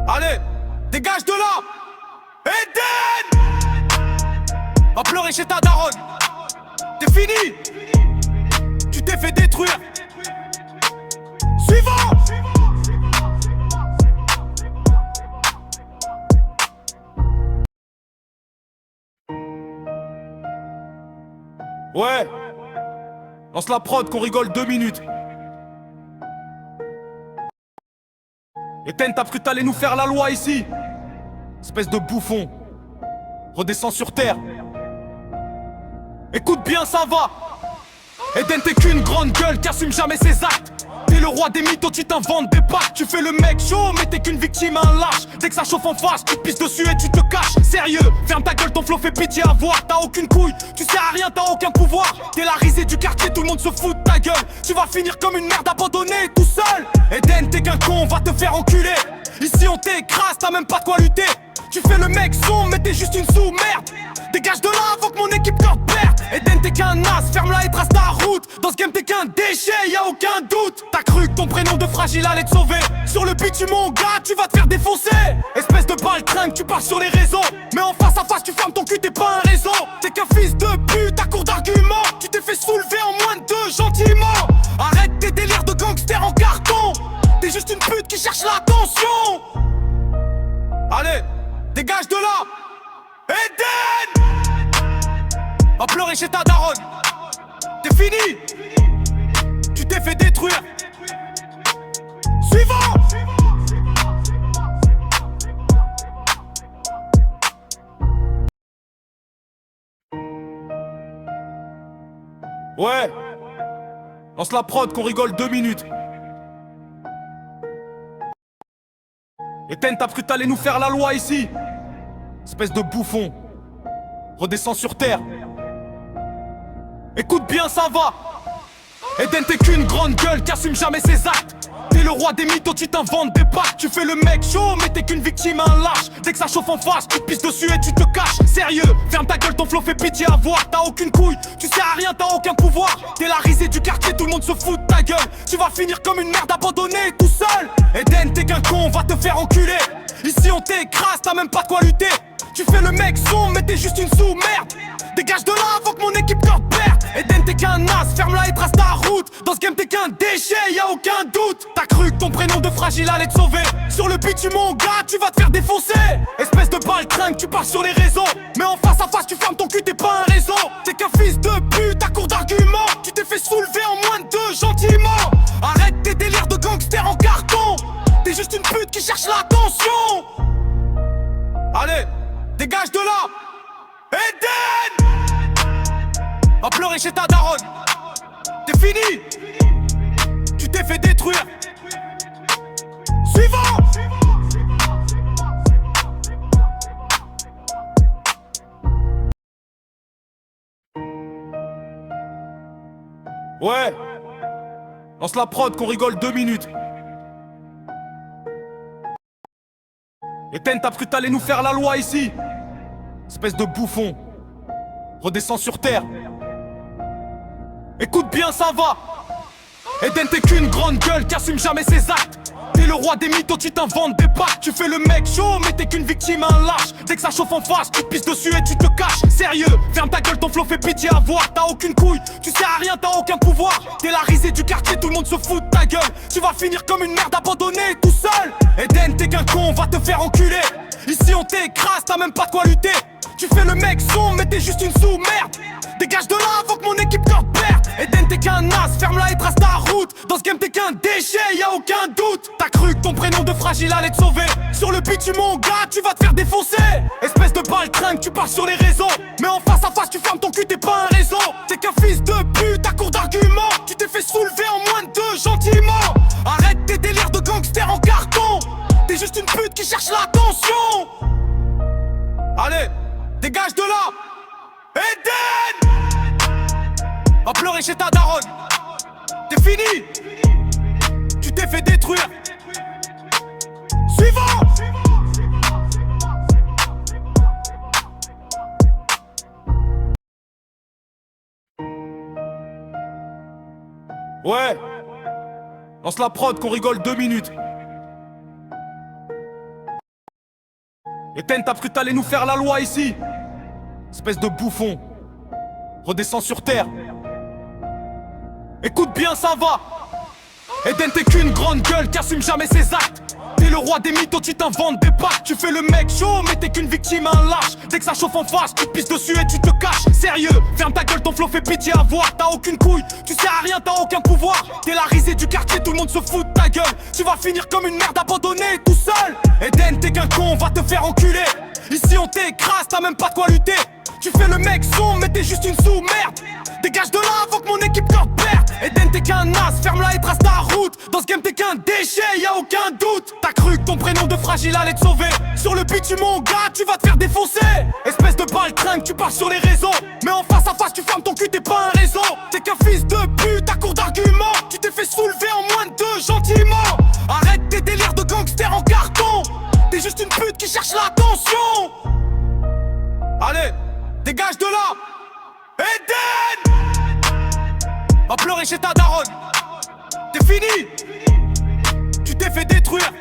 Allez, dégage de là. Eden, va pleurer chez ta daronne. T'es fini. Tu t'es fait détruire. Suivant. Ouais, lance la prod qu'on rigole 2 minutes. Etienne, t'as cru t'allais nous faire la loi ici? Espèce de bouffon. Redescends sur terre. Écoute bien, ça va. Eden, t'es qu'une grande gueule qui assume jamais ses actes. T'es le roi des mythos, tu t'inventes des packs. Tu fais le mec chaud, mais t'es qu'une victime, un lâche. Dès que ça chauffe en face, tu te pisses dessus et tu te caches. Sérieux, ferme ta gueule, ton flow fait pitié à voir. T'as aucune couille, tu sais à rien, t'as aucun pouvoir. T'es la risée du quartier, tout le monde se fout de ta gueule. Tu vas finir comme une merde abandonnée, tout seul. Eden, t'es qu'un con, on va te faire enculer. Ici on t'écrase, t'as même pas de quoi lutter. Tu fais le mec sombre, mais t'es juste une sous-merde. Dégage de là avant que mon équipe te perde. Eden, t'es qu'un as, ferme-la et trace ta route. Dans ce game t'es qu'un déchet, y'a aucun doute. T'as cru que ton prénom de fragile allait te sauver. Sur le beat tu mon gars, tu vas te faire défoncer. Espèce de baltringue, tu pars sur les réseaux. Mais en face à face tu fermes ton cul, t'es pas un réseau. T'es qu'un fils de pute à court d'arguments. Tu t'es fait soulever en moins de 2 gentiment. Arrête tes délires de gangster en carton. T'es juste une pute qui cherche l'attention. Allez, dégage de là. Eden, va pleurer chez ta daronne. T'es fini. Tu t'es fait détruire. Suivant. Ouais, lance la prod qu'on rigole 2 minutes. Etienne, t'as cru t'allais nous faire la loi ici? Espèce de bouffon. Redescends sur terre. Écoute bien, ça va. Eden, t'es qu'une grande gueule qui assume jamais ses actes. T'es le roi des mythos, tu t'inventes des packs. Tu fais le mec chaud, mais t'es qu'une victime, un lâche. Dès que ça chauffe en face, tu te pisses dessus et tu te caches. Sérieux, ferme ta gueule, ton flow fait pitié à voir. T'as aucune couille, tu sais à rien, t'as aucun pouvoir. T'es la risée du quartier, tout le monde se fout de ta gueule. Tu vas finir comme une merde abandonnée, tout seul. Eden, t'es qu'un con, on va te faire enculer. Ici on t'écrase, t'as même pas de quoi lutter. Tu fais le mec sombre, mais t'es juste une sous-merde. Dégage de là avant que mon équipe te perde. Eden, t'es qu'un as, ferme-la et trace ta route. Dans ce game t'es qu'un déchet, y'a aucun doute. T'as cru que ton prénom de fragile allait te sauver. Sur le beat tu mon gars, tu vas te faire défoncer. Espèce de baltringue, tu pars sur les réseaux. Mais en face à face tu fermes ton cul, t'es pas un réseau. T'es qu'un fils de pute à court d'arguments. Tu t'es fait soulever en moins de 2 gentiment. Arrête tes délires de gangster en carton. T'es juste une pute qui cherche l'attention. Allez, dégage de là. Eden, va pleurer chez ta daronne. T'es fini. Tu t'es fait détruire. Suivant. Ouais, Lance la prod qu'on rigole 2 minutes. Etienne, t'as cru t'allais nous faire la loi ici? Espèce de bouffon. Redescends sur terre. Écoute bien, ça va. Eden, t'es qu'une grande gueule qui assume jamais ses actes. T'es le roi des mythos, tu t'inventes des packs. Tu fais le mec chaud, mais t'es qu'une victime, un lâche. Dès que ça chauffe en face, tu te pisses dessus et tu te caches. Sérieux, ferme ta gueule, ton flow fait pitié à voir. T'as aucune couille, tu sais à rien, t'as aucun pouvoir. T'es la risée du quartier, tout le monde se fout de ta gueule. Tu vas finir comme une merde abandonnée, tout seul. Eden, t'es qu'un con, on va te faire enculer. Ici on t'écrase, t'as même pas de quoi lutter. Tu fais le mec sombre, mais t'es juste une sous-merde. Dégage de là avant que mon équipe te perde. Eden, t'es qu'un as, ferme-la et trace ta route. Dans ce game t'es qu'un déchet, y'a aucun doute. T'as cru que ton prénom de fragile allait te sauver. Sur le beat tu mon gars, tu vas te faire défoncer. Espèce de baltringue, tu parles sur les réseaux. Mais en face à face tu fermes ton cul, t'es pas un réseau. T'es qu'un fils de pute à court d'arguments. Tu t'es fait soulever en moins de 2 gentiment. Arrête tes délires de gangster en carton. T'es juste une pute qui cherche l'attention. Allez, dégage de là. Eden, va pleurer chez ta daronne. T'es fini. Tu t'es fait détruire. Suivant. Ouais. Lance la prod qu'on rigole 2 minutes. Etienne, t'as cru t'allais nous faire la loi ici? Espèce de bouffon. Redescends sur terre. Écoute bien, ça va. Eden, t'es qu'une grande gueule qui assume jamais ses actes. T'es le roi des mythos, tu t'inventes des packs. Tu fais le mec chaud, mais t'es qu'une victime, un lâche. Dès que ça chauffe en face, tu te pisses dessus et tu te caches. Sérieux, ferme ta gueule, ton flow fait pitié à voir. T'as aucune couille, tu sais à rien, t'as aucun pouvoir. T'es la risée du quartier, tout le monde se fout de ta gueule. Tu vas finir comme une merde abandonnée, tout seul. Eden, t'es qu'un con, on va te faire enculer. Ici on t'écrase, t'as même pas de quoi lutter. Tu fais le mec sombre, mais t'es juste une sous-merde. Dégage de là avant que mon équipe te perde. Eden, t'es qu'un as, ferme-la et trace ta route. Dans ce game t'es qu'un déchet, y'a aucun doute. T'as cru que ton prénom de fragile allait te sauver. Sur le beat tu mon gars, tu vas te faire défoncer. Espèce de baltringue, tu pars sur les réseaux. Mais en face à face tu fermes ton cul, t'es pas un réseau. T'es qu'un fils de pute à court d'arguments. Tu t'es fait soulever en moins de 2 gentiment. Arrête tes délires de gangster en carton. T'es juste une pute qui cherche l'attention. Allez, dégage de là. Eden, va pleurer chez ta daronne. T'es fini. Tu t'es fait détruire.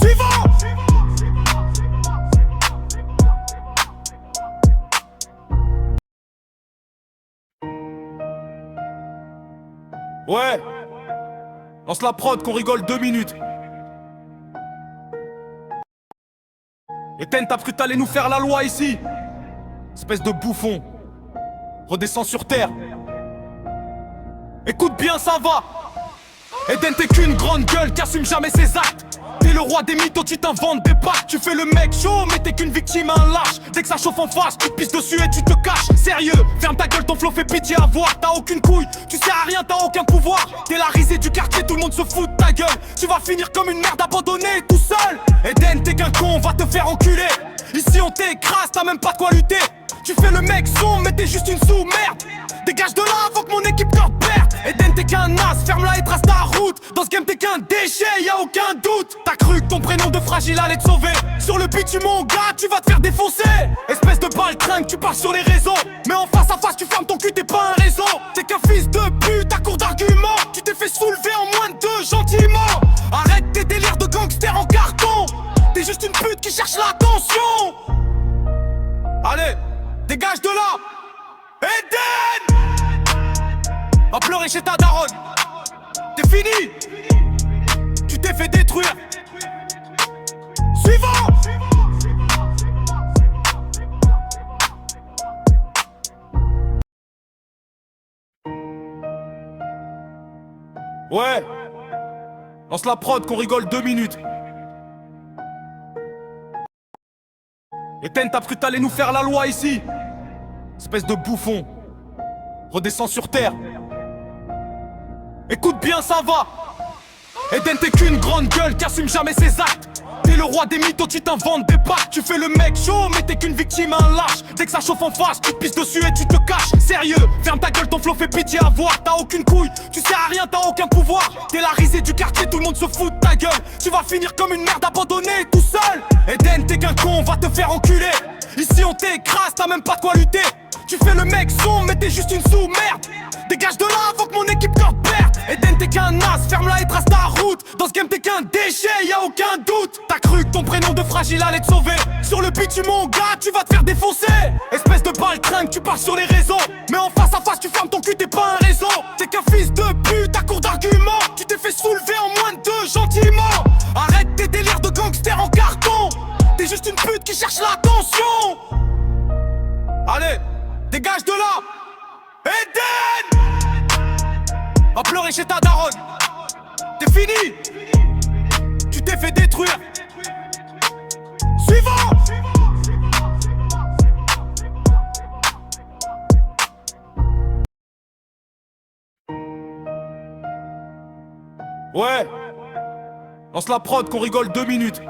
Suivant. Ouais. Lance la prod qu'on rigole 2 minutes. Etienne, t'as cru t'allais nous faire la loi ici? Espèce de bouffon. Redescends sur terre. Écoute bien, ça va. Eden, t'es qu'une grande gueule qui assume jamais ses actes. T'es le roi des mythos, tu t'inventes des packs. Tu fais le mec chaud, mais t'es qu'une victime, un lâche. Dès que ça chauffe en face, tu te pisses dessus et tu te caches. Sérieux, ferme ta gueule, ton flow fait pitié à voir. T'as aucune couille, tu sais à rien, t'as aucun pouvoir. T'es la risée du quartier, tout le monde se fout de ta gueule. Tu vas finir comme une merde abandonnée, tout seul. Eden, t'es qu'un con, on va te faire enculer. Ici on t'écrase, t'as même pas de quoi lutter. Tu fais le mec sombre, mais t'es juste une sous-merde. Dégage de là avant que mon équipe te perde. Eden, t'es qu'un as, ferme-la et trace ta route. Dans ce game t'es qu'un déchet, y'a aucun doute. T'as cru que ton prénom de fragile allait te sauver. Sur le beat tu mon gars, tu vas te faire défoncer. Espèce de baltringue, tu parles sur les réseaux. Mais en face à face tu fermes ton cul, t'es pas un réseau. T'es qu'un fils de pute à court d'arguments. Tu t'es fait soulever en moins de 2 gentiment. Arrête tes délires de gangster en carton. T'es juste une pute qui cherche l'attention. Allez, dégage de là. Eden, va pleurer chez ta daronne. T'es fini. Tu t'es fait détruire. Suivant. Ouais. Lance la prod qu'on rigole 2 minutes. Etienne, t'as cru t'allais nous faire la loi ici? Espèce de bouffon. Redescends sur terre. Écoute bien, ça va. Eden, t'es qu'une grande gueule qui assume jamais ses actes. T'es le roi des mythos, tu t'inventes des packs. Tu fais le mec chaud, mais t'es qu'une victime, un lâche. Dès que ça chauffe en face, tu te pisses dessus et tu te caches. Sérieux, ferme ta gueule, ton flow fait pitié à voir. T'as aucune couille, tu sais à rien, t'as aucun pouvoir. T'es la risée du quartier, tout le monde se fout de ta gueule. Tu vas finir comme une merde abandonnée, tout seul. Eden, t'es qu'un con, on va te faire enculer. Ici on t'écrase, t'as même pas de quoi lutter. Tu fais le mec sombre, mais t'es juste une sous-merde. Dégage de là avant que mon équipe te perde. Eden, t'es qu'un as, ferme-la et trace ta route. Dans ce game t'es qu'un déchet, y'a aucun doute. T'as cru que ton prénom de fragile allait te sauver. Sur le beat tu mon gars, tu vas te faire défoncer. Espèce de baltringue, tu pars sur les réseaux. Mais en face à face tu fermes ton cul, t'es pas un réseau. T'es qu'un fils de pute à court d'arguments. Tu t'es fait soulever en moins de 2 gentiment. Arrête tes délires de gangster en carton. T'es juste une pute qui cherche l'attention. Allez, dégage de là. Eden, va pleurer chez ta daronne. T'es fini. Tu t'es fait détruire. Suivant. Ouais. Lance la prod qu'on rigole 2 minutes.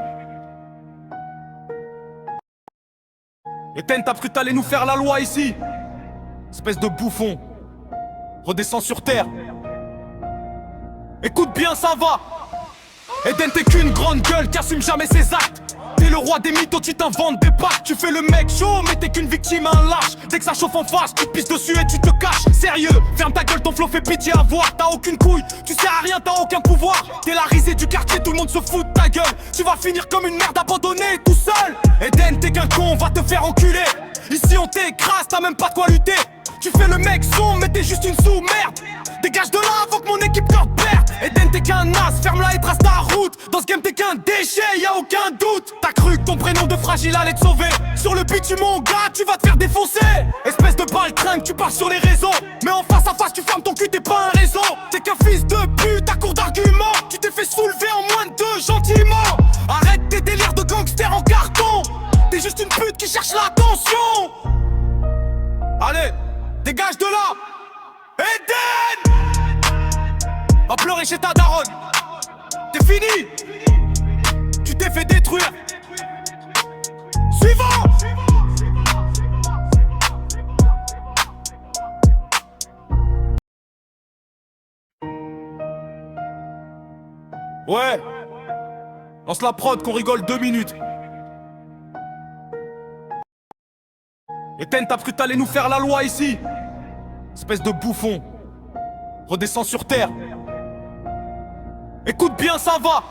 Eden, t'as cru t'allais nous faire la loi ici. Espèce de bouffon. Redescends sur terre. Écoute bien, ça va. Eden, t'es qu'une grande gueule qui assume jamais ses actes. T'es le roi des mythos, tu t'inventes des packs. Tu fais le mec chaud, mais t'es qu'une victime, un lâche. Dès que ça chauffe en face, tu te pisses dessus et tu te caches. Sérieux, ferme ta gueule, ton flow fait pitié à voir. T'as aucune couille, tu sais à rien, t'as aucun pouvoir. T'es la risée du quartier, tout le monde se fout de ta gueule. Tu vas finir comme une merde abandonnée, tout seul. Eden, t'es qu'un con, on va te faire enculer. Ici on t'écrase, t'as même pas de quoi lutter. Tu fais le mec sombre, mais t'es juste une sous-merde. Dégage de là avant que mon équipe te perde. Eden, t'es qu'un as, ferme-la et trace ta route. Dans ce game t'es qu'un déchet, y'a aucun doute. T'as cru que ton prénom de fragile allait te sauver. Sur le beat tu mon gars, tu vas te faire défoncer. Espèce de baltringue, tu pars sur les réseaux. Mais en face à face tu fermes ton cul, t'es pas un réseau. T'es qu'un fils de pute à court d'arguments. Tu t'es fait soulever en moins de 2 gentiment. Arrête tes délires de gangster en carton. T'es juste une pute qui cherche l'attention. Allez, dégage de là. Eden, va pleurer chez ta daronne. T'es fini. Tu t'es fait détruire. Suivant. Ouais. Lance la prod qu'on rigole 2 minutes. Eden, t'as cru t'allais nous faire la loi ici. Espèce de bouffon. Redescends sur terre. Écoute bien, ça va.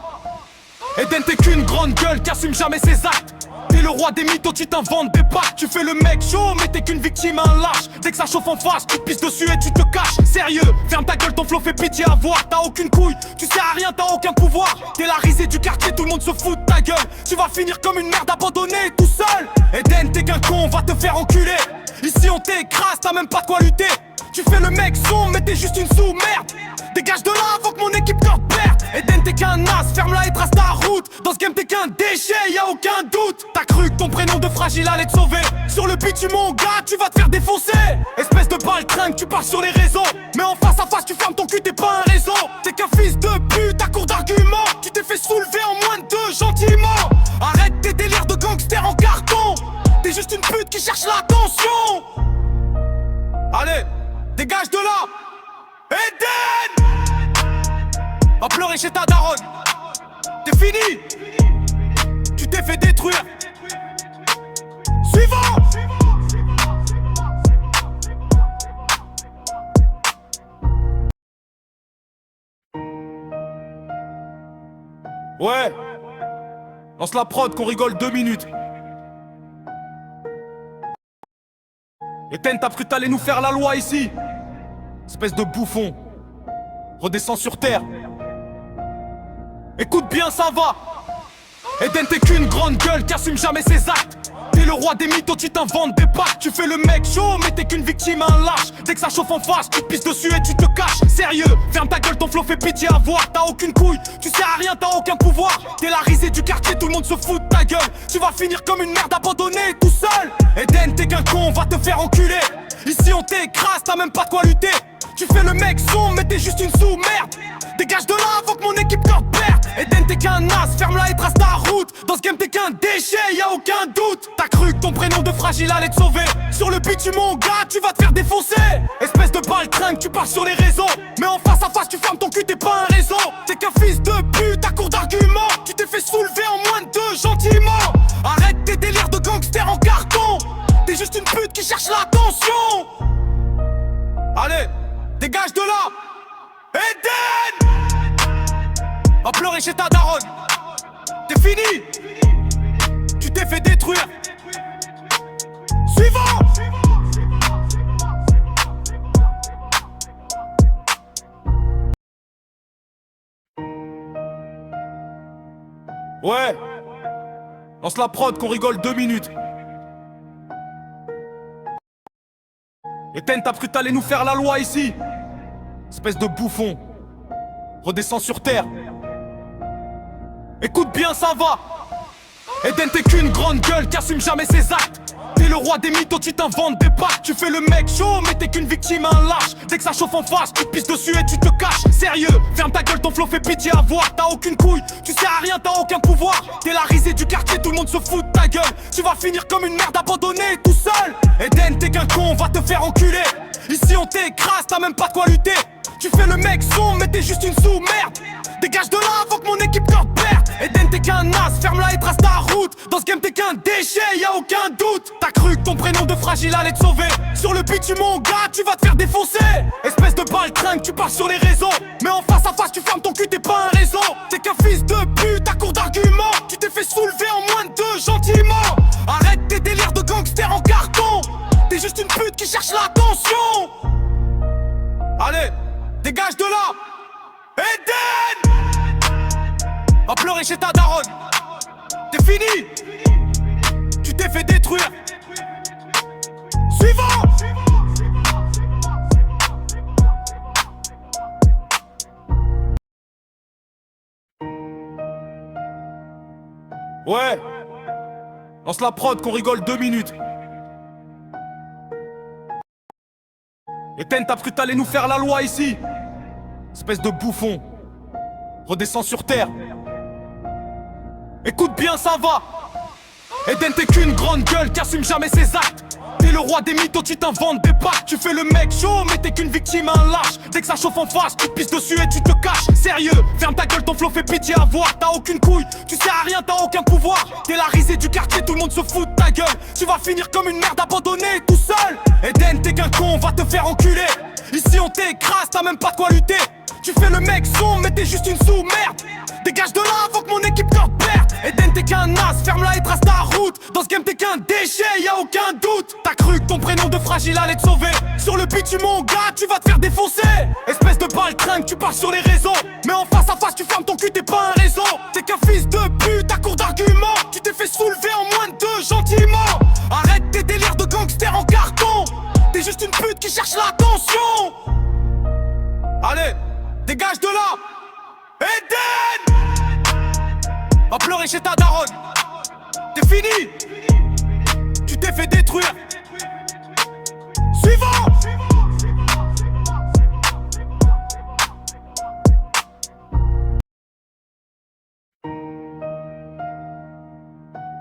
Eden, t'es qu'une grande gueule qui assume jamais ses actes. T'es le roi des mythos, tu t'inventes des packs. Tu fais le mec chaud, mais t'es qu'une victime, un lâche. Dès que ça chauffe en face, tu te pisses dessus et tu te caches. Sérieux, ferme ta gueule, ton flow fait pitié à voir. T'as aucune couille, tu sais à rien, t'as aucun pouvoir. T'es la risée du quartier, tout le monde se fout de ta gueule. Tu vas finir comme une merde abandonnée, tout seul. Eden, t'es qu'un con, on va te faire enculer. Ici on t'écrase, t'as même pas de quoi lutter. Tu fais le mec sombre, mais t'es juste une sous-merde. Dégage de là avant que mon équipe te perde. Eden, t'es qu'un as, ferme-la et trace ta route. Dans ce game t'es qu'un déchet, y'a aucun doute. T'as cru que ton prénom de fragile allait te sauver. Sur le beat tu mon gars, tu vas te faire défoncer. Espèce de baltringue, tu pars sur les réseaux. Mais en face à face tu fermes ton cul, t'es pas un réseau. T'es qu'un fils de pute à court d'arguments. Tu t'es fait soulever en moins de 2 gentiment. Arrête tes délires de gangster en carton. T'es juste une pute qui cherche l'attention. Allez, dégage de là. Eden, va pleurer chez ta daronne. T'es fini. Tu t'es fait détruire. Suivant. Ouais. Lance la prod qu'on rigole 2 minutes. Eden, t'as cru t'allais nous faire la loi ici. Espèce de bouffon. Redescends sur terre. Écoute bien, ça va. Eden, t'es qu'une grande gueule qui assume jamais ses actes. T'es le roi des mythos, tu t'inventes des packs. Tu fais le mec chaud, mais t'es qu'une victime, un lâche. Dès que ça chauffe en face, tu te pisses dessus et tu te caches. Sérieux, ferme ta gueule, ton flow fait pitié à voir. T'as aucune couille, tu sais à rien, t'as aucun pouvoir. T'es la risée du quartier, tout le monde se fout de ta gueule. Tu vas finir comme une merde abandonnée, tout seul. Eden, t'es qu'un con, on va te faire enculer. Ici on t'écrase, t'as même pas de quoi lutter. Tu fais le mec sombre, mais t'es juste une sous-merde. Dégage de là avant que mon équipe te perde. Eden, t'es qu'un as, ferme-la et trace ta route. Dans ce game t'es qu'un déchet, y'a aucun doute. T'as cru que ton prénom de fragile allait te sauver. Sur le beat tu mon gars, tu vas te faire défoncer. Espèce de baltringue, tu parles sur les réseaux. Mais en face à face tu fermes ton cul, t'es pas un réseau. T'es qu'un fils de pute à court d'arguments. Tu t'es fait soulever en moins de deux gentiment. Arrête tes délires de gangster en carton. T'es juste une pute qui cherche l'attention. Allez, dégage de là. Eden, va pleurer chez ta daronne. T'es fini. Tu t'es fait détruire. Suivant. Ouais. Lance la prod qu'on rigole 2 minutes. Etienne, t'as cru t'allais nous faire la loi ici. Espèce de bouffon. Redescends sur terre. Écoute bien, ça va. Eden, t'es qu'une grande gueule qui assume jamais ses actes. T'es le roi des mythos, tu t'inventes des pactes. Tu fais le mec chaud, mais t'es qu'une victime, un lâche. Dès que ça chauffe en face, tu te pisses dessus et tu te caches. Sérieux, ferme ta gueule, ton flow fait pitié à voir. T'as aucune couille, tu sais à rien, t'as aucun pouvoir. T'es la risée du quartier, tout le monde se fout de ta gueule. Tu vas finir comme une merde abandonnée, tout seul. Eden, t'es qu'un con, on va te faire enculer. Ici on t'écrase, t'as même pas de quoi lutter. Tu fais le mec sombre, mais t'es juste une sous-merde. Dégage de là avant que mon équipe te perde. Eden, t'es qu'un as, ferme-la et trace ta route. Dans ce game t'es qu'un déchet, y'a aucun doute. T'as cru que ton prénom de fragile allait te sauver. Sur le beat tu mon gars, tu vas te faire défoncer. Espèce de baltringue, tu pars sur les réseaux. Mais en face à face tu fermes ton cul, t'es pas un réseau. T'es qu'un fils de pute à court d'arguments. Tu t'es fait soulever en moins de deux gentiment. Arrête tes délires de gangster en carton. T'es juste une pute qui cherche l'attention. Allez, dégage de là. Eden, va pleurer chez ta daronne. T'es fini. Tu t'es fait détruire. Suivant. Ouais. Lance la prod qu'on rigole 2 minutes. Etienne, t'as cru t'allais nous faire la loi ici. Espèce de bouffon. Redescends sur terre. Écoute bien, ça va. Eden, t'es qu'une grande gueule qui assume jamais ses actes. T'es le roi des mythos, tu t'inventes des pactes. Tu fais le mec chaud, mais t'es qu'une victime, un lâche. Dès que ça chauffe en face, tu te pisses dessus et tu te caches. Sérieux, ferme ta gueule, ton flow fait pitié à voir. T'as aucune couille, tu sais à rien, t'as aucun pouvoir. T'es la risée du quartier, tout le monde se fout de ta gueule. Tu vas finir comme une merde abandonnée, tout seul. Eden, t'es qu'un con, on va te faire enculer. Ici on t'écrase, t'as même pas de quoi lutter. Tu fais le mec sombre, mais t'es juste une sous-merde. Dégage de là avant que mon équipe te perde. Eden, t'es qu'un as, ferme-la et trace ta route. Dans ce game t'es qu'un déchet, y'a aucun doute. T'as cru que ton prénom de fragile allait te sauver. Sur le beat tu mon gars, tu vas te faire défoncer. Espèce de baltringue, tu pars sur les réseaux. Mais en face à face tu fermes ton cul, t'es pas un réseau. T'es qu'un fils de pute à court d'arguments. Tu t'es fait soulever en moins de deux gentiment. Arrête tes délires de gangster en carton. T'es juste une pute qui cherche l'attention. Allez, dégage de là. Eden, va pleurer chez ta daronne. T'es fini. Tu t'es fait détruire. Suivant.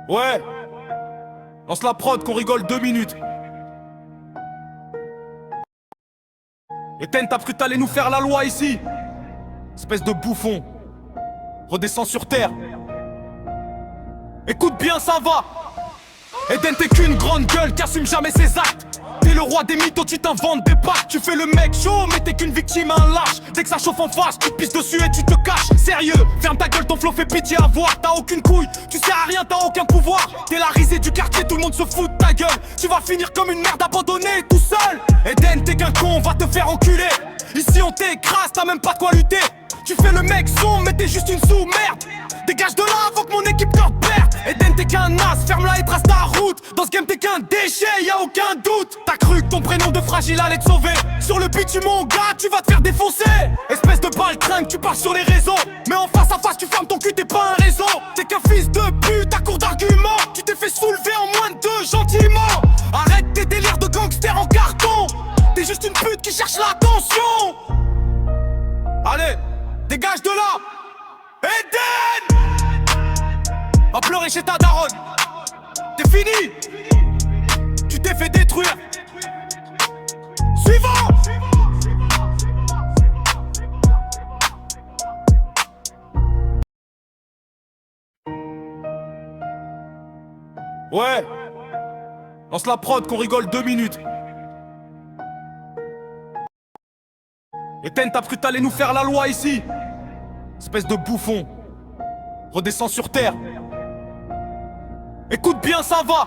Ouais. Lance la prod qu'on rigole 2 minutes. Etienne, t'as cru t'allais nous faire la loi ici. Espèce de bouffon. Redescends sur terre. Écoute bien, ça va. Eden, t'es qu'une grande gueule qui assume jamais ses actes. T'es le roi des mythos, tu t'inventes des pactes. Tu fais le mec chaud, mais t'es qu'une victime, un lâche. Dès que ça chauffe en face, tu te pisses dessus et tu te caches. Sérieux, ferme ta gueule, ton flow fait pitié à voir. T'as aucune couille, tu sais à rien, t'as aucun pouvoir. T'es la risée du quartier, tout le monde se fout de ta gueule. Tu vas finir comme une merde abandonnée, tout seul. Eden, t'es qu'un con, on va te faire enculer. Ici on t'écrase, t'as même pas de quoi lutter. Tu fais le mec sombre, mais t'es juste une sous-merde. Dégage de là avant que mon équipe te perde. Eden, t'es qu'un as, ferme-la et trace ta route. Dans ce game t'es qu'un déchet, y'a aucun doute. T'as cru que ton prénom de fragile allait te sauver. Sur le beat tu mon gars, tu vas te faire défoncer. Espèce de baltringue, tu pars sur les réseaux. Mais en face à face tu fermes ton cul, t'es pas un réseau. T'es qu'un fils de pute à court d'arguments. Tu t'es fait soulever en moins de deux gentiment. Arrête tes délires de gangster en carton. T'es juste une pute qui cherche l'attention. Allez, dégage de là. Eden, à pleurer chez ta daronne. T'es fini, tu t'es fait détruire. Suivant. Ouais, lance la prod qu'on rigole 2 minutes. Etienne, t'as cru t'allais nous faire la loi ici? Espèce de bouffon. Redescends sur terre. Écoute bien, ça va.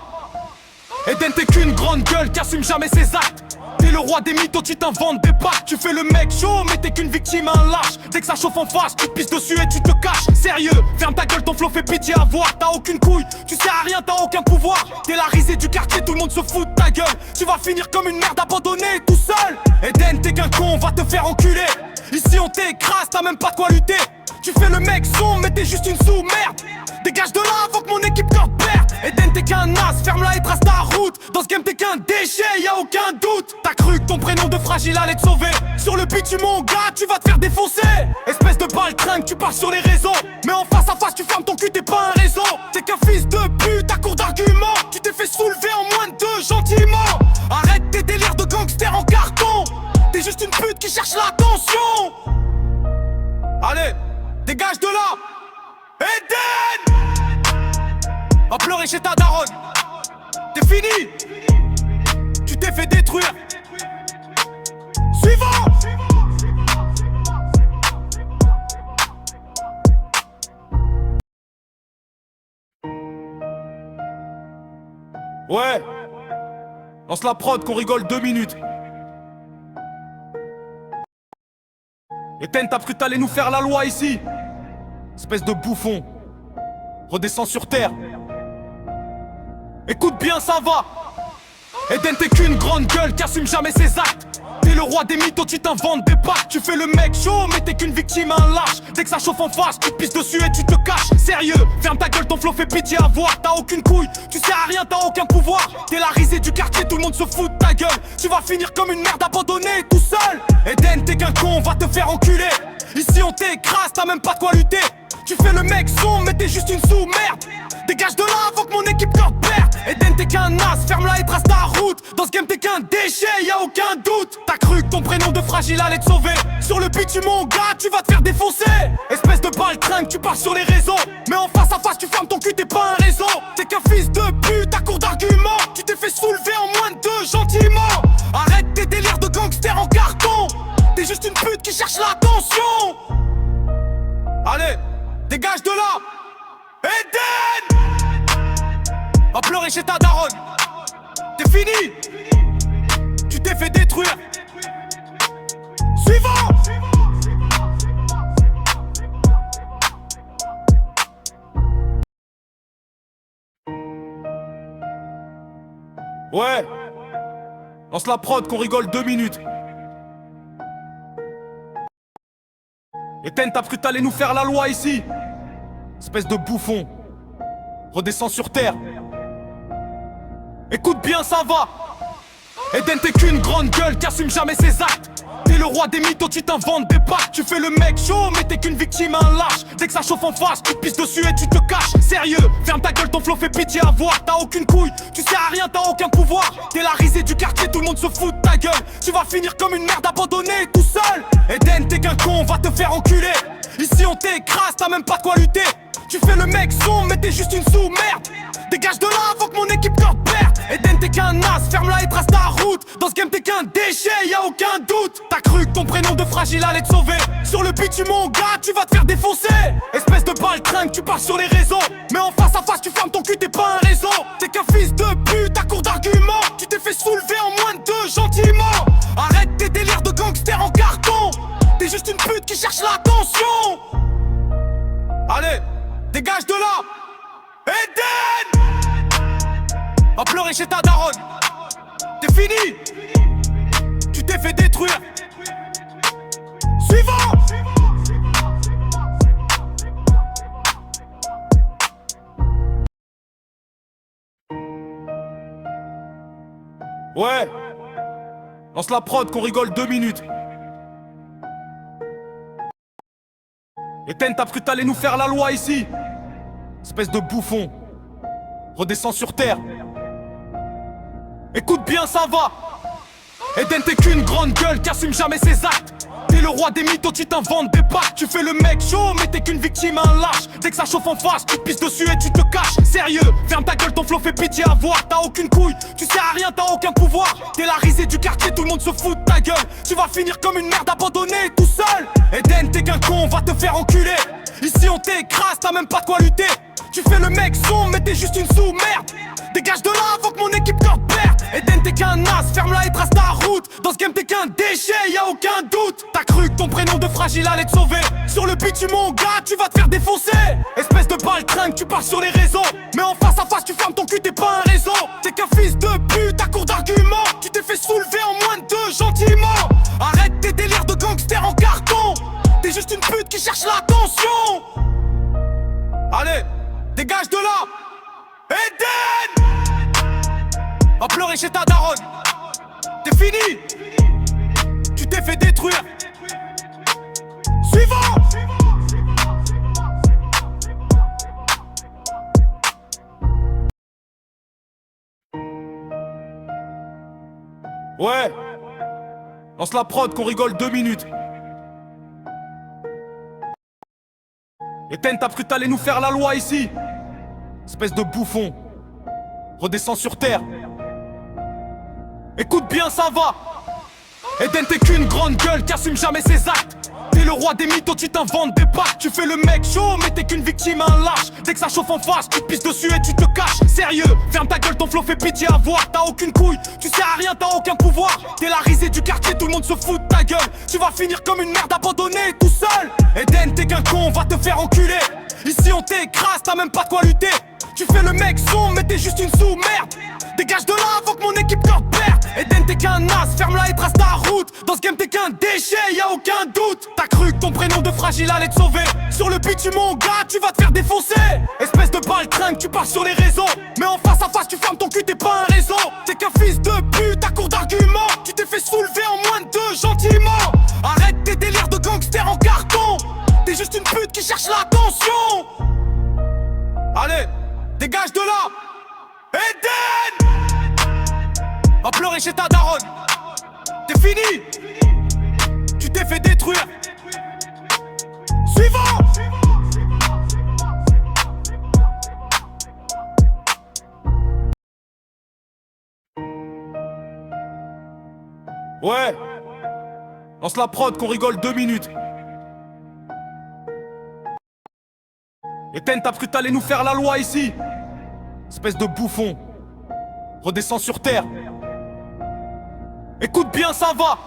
Eden, t'es qu'une grande gueule qui assume jamais ses actes. T'es le roi des mythos, tu t'inventes des pactes. Tu fais le mec chaud, mais t'es qu'une victime, un lâche. Dès que ça chauffe en face, tu te pisses dessus et tu te caches. Sérieux, ferme ta gueule, ton flow fait pitié à voir. T'as aucune couille, tu sers à rien, t'as aucun pouvoir. T'es la risée du quartier, tout le monde se fout de ta gueule. Tu vas finir comme une merde abandonnée, tout seul. Eden, t'es qu'un con, on va te faire enculer. Ici on t'écrase, t'as même pas de quoi lutter. Tu fais le mec sombre, mais t'es juste une sous-merde. Dégage de là avant que mon équipe te perde. Eden, t'es qu'un as, ferme-la et trace ta route. Dans ce game t'es qu'un déchet, y'a aucun doute. T'as cru que ton prénom de fragile allait te sauver. Sur le beat, tu mon gars, tu vas te faire défoncer. Espèce de baltringue, tu pars sur les réseaux. Mais en face à face, tu fermes ton cul, t'es pas un réseau. T'es qu'un fils de pute à court d'arguments. Tu t'es fait soulever en moins de 2 gentiment. Arrête tes délires de gangster en carton. T'es juste une pute qui cherche l'attention. Allez, dégage de là. Eden, va pleurer chez ta daronne. T'es fini, tu t'es fait détruire. Suivant. Ouais, lance la prod qu'on rigole 2 minutes. Etienne, t'as cru t'allais nous faire la loi ici? Espèce de bouffon. Redescends sur terre. Écoute bien, ça va. Eden, t'es qu'une grande gueule qui assume jamais ses actes. T'es le roi des mythos, tu t'inventes des pactes. Tu fais le mec chaud, mais t'es qu'une victime, un lâche. Dès que ça chauffe en face, tu te pisses dessus et tu te caches. Sérieux, ferme ta gueule, ton flow fait pitié à voir. T'as aucune couille, tu sers à rien, t'as aucun pouvoir. T'es la risée du quartier, tout le monde se fout de ta gueule. Tu vas finir comme une merde abandonnée, tout seul. Eden, t'es qu'un con, on va te faire enculer. Ici on t'écrase, t'as même pas de quoi lutter. Tu fais le mec sombre, mais t'es juste une sous-merde. Dégage de là avant que mon équipe te perde. Eden, t'es qu'un as, ferme-la et trace ta route. Dans ce game t'es qu'un déchet, y'a aucun doute. T'as cru que ton prénom de fragile allait te sauver. Sur le beat, tu mon gars, tu vas te faire défoncer. Espèce de baltringue, tu pars sur les réseaux. Mais en face à face, tu fermes ton cul, t'es pas un réseau. T'es qu'un fils de pute à court d'arguments. Tu t'es fait soulever en moins de 2 gentiment. Arrête tes délires de gangster en carton. T'es juste une pute qui cherche l'attention. Allez, dégage de là. Eden, va pleurer chez ta daronne. T'es fini, tu t'es fait détruire. Suivant. Ouais, lance la prod qu'on rigole 2 minutes. Etienne, t'as cru t'allais nous faire la loi ici? Espèce de bouffon. Redescends sur terre. Écoute bien, ça va. Eden, t'es qu'une grande gueule qui assume jamais ses actes. T'es le roi des mythos, tu t'inventes des pactes. Tu fais le mec chaud, mais t'es qu'une victime, un lâche. Dès que ça chauffe en face, tu te pisses dessus et tu te caches. Sérieux, ferme ta gueule, ton flow fait pitié à voir. T'as aucune couille, tu sers à rien, t'as aucun pouvoir. T'es la risée du quartier, tout le monde se fout de ta gueule. Tu vas finir comme une merde abandonnée, tout seul. Eden, t'es qu'un con, on va te faire enculer. Ici on t'écrase, t'as même pas de quoi lutter. Tu fais le mec sombre, mais t'es juste une sous-merde. Dégage de là avant que mon équipe te perde. Eden, t'es qu'un as, ferme-la et trace ta route. Dans ce game t'es qu'un déchet, y'a aucun doute. T'as cru que ton prénom de fragile allait te sauver. Sur le beat, tu mon gars, tu vas te faire défoncer. Espèce de baltringue, tu pars sur les réseaux. Mais en face à face, tu fermes ton cul, t'es pas un réseau. T'es qu'un fils de pute à court d'arguments. Tu t'es fait soulever en moins de 2 gentiment. Arrête tes délires de gangster en carton. T'es juste une pute qui cherche l'attention. Allez, dégage de là. Eden, va pleurer chez ta daronne. T'es fini, tu t'es fait détruire. Suivant. Ouais, lance la prod qu'on rigole 2 minutes. Etienne, t'as cru t'allais nous faire la loi ici? Espèce de bouffon, redescends sur terre. Écoute bien, ça va. Eden, t'es qu'une grande gueule qui assume jamais ses actes. T'es le roi des mythos, tu t'inventes des packs. Tu fais le mec chaud, mais t'es qu'une victime, un lâche. Dès que ça chauffe en face, tu te pisses dessus et tu te caches. Sérieux, ferme ta gueule, ton flow fait pitié à voir. T'as aucune couille, tu sais à rien, t'as aucun pouvoir. T'es la risée du quartier, tout le monde se fout de ta gueule. Tu vas finir comme une merde abandonnée, tout seul. Eden, t'es qu'un con, on va te faire enculer. Ici on t'écrase, t'as même pas de quoi lutter. Tu fais le mec sombre, mais t'es juste une sous-merde. Dégage de là avant que mon équipe te perde. Eden, t'es qu'un as, ferme-la et trace ta route. Dans ce game t'es qu'un déchet, y'a aucun doute. T'as cru que ton prénom de fragile allait te sauver. Sur le beat, tu mon gars, tu vas te faire défoncer. Espèce de baltringue, tu pars sur les réseaux. Mais en face à face, tu fermes ton cul, t'es pas un réseau. T'es qu'un fils de pute à court d'arguments. Tu t'es fait soulever en moins de deux, gentiment. Arrête tes délires de gangster en carton. T'es juste une pute qui cherche l'attention. Allez, dégage de là. Eden, va pleurer chez ta daronne. T'es fini. Tu t'es fait détruire. Suivant. Ouais. Lance la prod qu'on rigole 2 minutes. Eden, t'as cru t'allais nous faire la loi ici. Espèce de bouffon, redescends sur terre. Écoute bien, ça va. Eden, t'es qu'une grande gueule qui assume jamais ses actes. T'es le roi des mythos, tu t'inventes des packs. Tu fais le mec chaud, mais t'es qu'une victime, un lâche. Dès que ça chauffe en face, tu te pisses dessus et tu te caches. Sérieux, ferme ta gueule, ton flow fait pitié à voir. T'as aucune couille, tu sais à rien, t'as aucun pouvoir. T'es la risée du quartier, tout le monde se fout de ta gueule. Tu vas finir comme une merde abandonnée, tout seul. Eden, t'es qu'un con, on va te faire enculer. Ici on t'écrase, t'as même pas de quoi lutter. Tu fais le mec sombre, mais t'es juste une sous-merde. Dégage de là avant que mon équipe te perde. Eden, t'es qu'un as, ferme-la et trace ta route. Dans ce game t'es qu'un déchet, y'a aucun doute. T'as cru que ton prénom de fragile allait te sauver. Sur le beat, tu mon gars, tu vas te faire défoncer. Espèce de baltringue, tu pars sur les réseaux. Mais en face à face, tu fermes ton cul, t'es pas un réseau. T'es qu'un fils de pute à court d'arguments. Tu t'es fait soulever en moins de deux, gentiment. Arrête tes délires de gangster en carton. T'es juste une pute qui cherche l'attention. Allez, dégage de là. Eden, va pleurer chez ta daronne. T'es fini. Tu t'es fait détruire. Suivant. Ouais. Lance la prod qu'on rigole 2 minutes. Eden, t'as cru t'allais nous faire la loi ici. Espèce de bouffon, redescends sur terre. Écoute bien, ça va.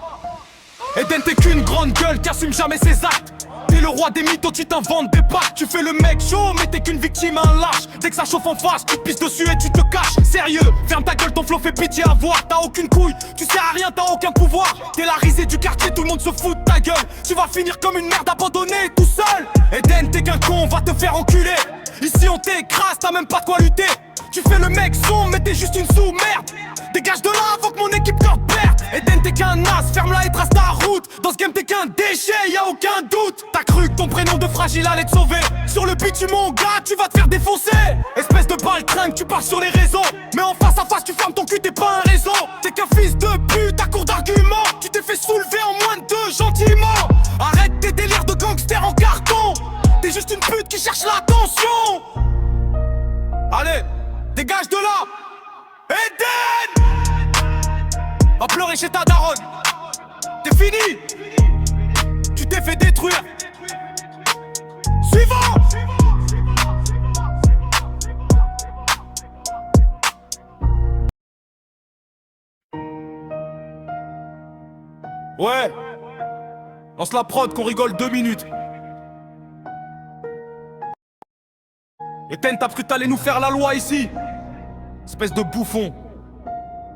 Eden, t'es qu'une grande gueule qui assume jamais ses actes. T'es le roi des mythos, tu t'inventes des packs. Tu fais le mec chaud, mais t'es qu'une victime, un lâche. Dès que ça chauffe en face, tu te pisses dessus et tu te caches. Sérieux, ferme ta gueule, ton flow fait pitié à voir. T'as aucune couille, tu sais à rien, t'as aucun pouvoir. T'es la risée du quartier, tout le monde se fout de ta gueule. Tu vas finir comme une merde abandonnée, tout seul. Eden, t'es qu'un con, on va te faire enculer. Ici on t'écrase, t'as même pas de quoi lutter. Tu fais le mec sombre, mais t'es juste une sous-merde. Dégage de là avant que mon équipe te perde. Eden, t'es qu'un as, ferme-la et trace ta route. Dans ce game t'es qu'un déchet, y'a aucun doute. T'as cru que ton prénom de fragile allait te sauver. Sur le beat, tu mon gars, tu vas te faire défoncer. Espèce de baltringue, tu pars sur les réseaux. Mais en face à face, tu fermes ton cul, t'es pas un réseau. T'es qu'un fils de pute à court d'arguments. Tu t'es fait soulever en moins de deux, gentiment. Arrête tes délires de gangster en carton. T'es juste une pute qui cherche l'attention. Allez, dégage de là. Eden, va pleurer chez ta daronne. T'es fini. Tu t'es fait détruire. Suivant. Ouais. Lance la prod qu'on rigole 2 minutes. Eden, t'as cru t'allais nous faire la loi ici. Espèce de bouffon,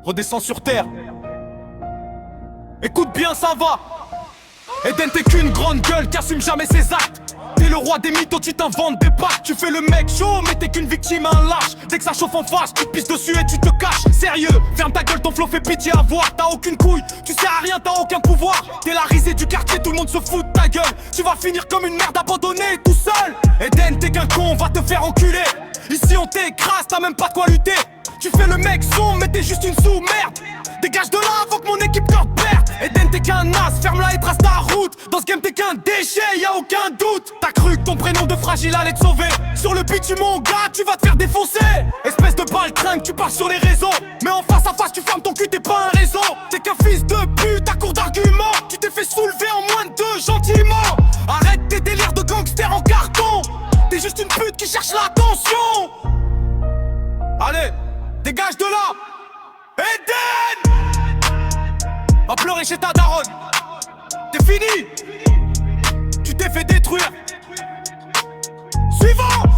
redescends sur terre. Écoute bien, ça va. Eden, t'es qu'une grande gueule qui assume jamais ses actes. T'es le roi des mythos, tu t'inventes des packs. Tu fais le mec chaud, mais t'es qu'une victime, un lâche. Dès que ça chauffe en face, tu te pisses dessus et tu te caches. Sérieux, ferme ta gueule, ton flow fait pitié à voir. T'as aucune couille, tu sers à rien, t'as aucun pouvoir. T'es la risée du quartier, tout le monde se fout de ta gueule. Tu vas finir comme une merde abandonnée tout seul. Eden, t'es qu'un con, on va te faire enculer. Ici on t'écrase, t'as même pas de quoi lutter. Tu fais le mec sombre, mais t'es juste une sous-merde. Dégage de là avant que mon équipe te perde. Eden, t'es qu'un as, ferme-la et trace ta route. Dans ce game t'es qu'un déchet, y'a aucun doute. T'as cru que ton prénom de fragile allait te sauver. Sur le beat tu mon gars, tu vas te faire défoncer. Espèce de baltringue, tu pars sur les réseaux. Mais en face à face tu fermes ton cul, t'es pas un réseau. T'es qu'un fils de pute à court d'arguments. Tu t'es fait soulever en moins de deux gentiment. Arrête tes délires de gangster en carton. T'es juste une pute qui cherche l'attention. Allez, dégage de là. Eden, va pleurer chez ta daronne. T'es fini. Tu t'es fait détruire. Suivant.